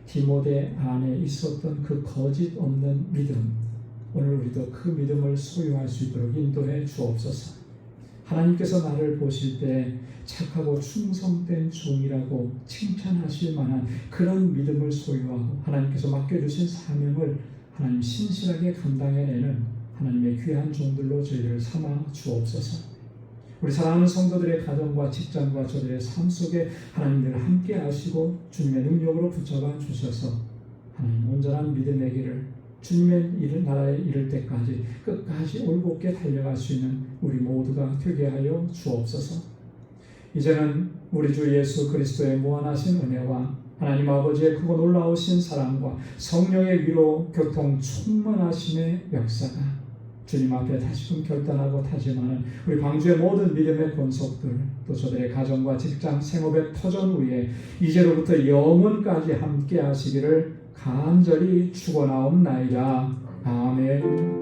디모데 안에 있었던 그 거짓 없는 믿음, 오늘 우리도 그 믿음을 소유할 수 있도록 인도해 주옵소서. 하나님께서 나를 보실 때 착하고 충성된 종이라고 칭찬하실 만한 그런 믿음을 소유하고 하나님께서 맡겨주신 사명을 하나님 신실하게 감당해내는 하나님의 귀한 종들로 저희를 삼아 주옵소서. 우리 사랑하는 성도들의 가정과 직장과 저들의 삶 속에 하나님들 함께 하시고 주님의 능력으로 붙잡아 주셔서 하나님 온전한 믿음의 길을 주님의 나라에 이를 때까지 끝까지 올곧게 달려갈 수 있는 우리 모두가 되게 하여 주옵소서. 이제는 우리 주 예수 그리스도의 무한하신 은혜와 하나님 아버지의 크고 놀라우신 사랑과 성령의 위로 교통 충만하심의 역사가 주님 앞에 다시금 결단하고 다짐하는 우리 광주의 모든 믿음의 권속들, 또 저들의 가정과 직장, 생업의 터전 위에 이제로부터 영원까지 함께 하시기를 간절히 축원하옵나이다. 아멘.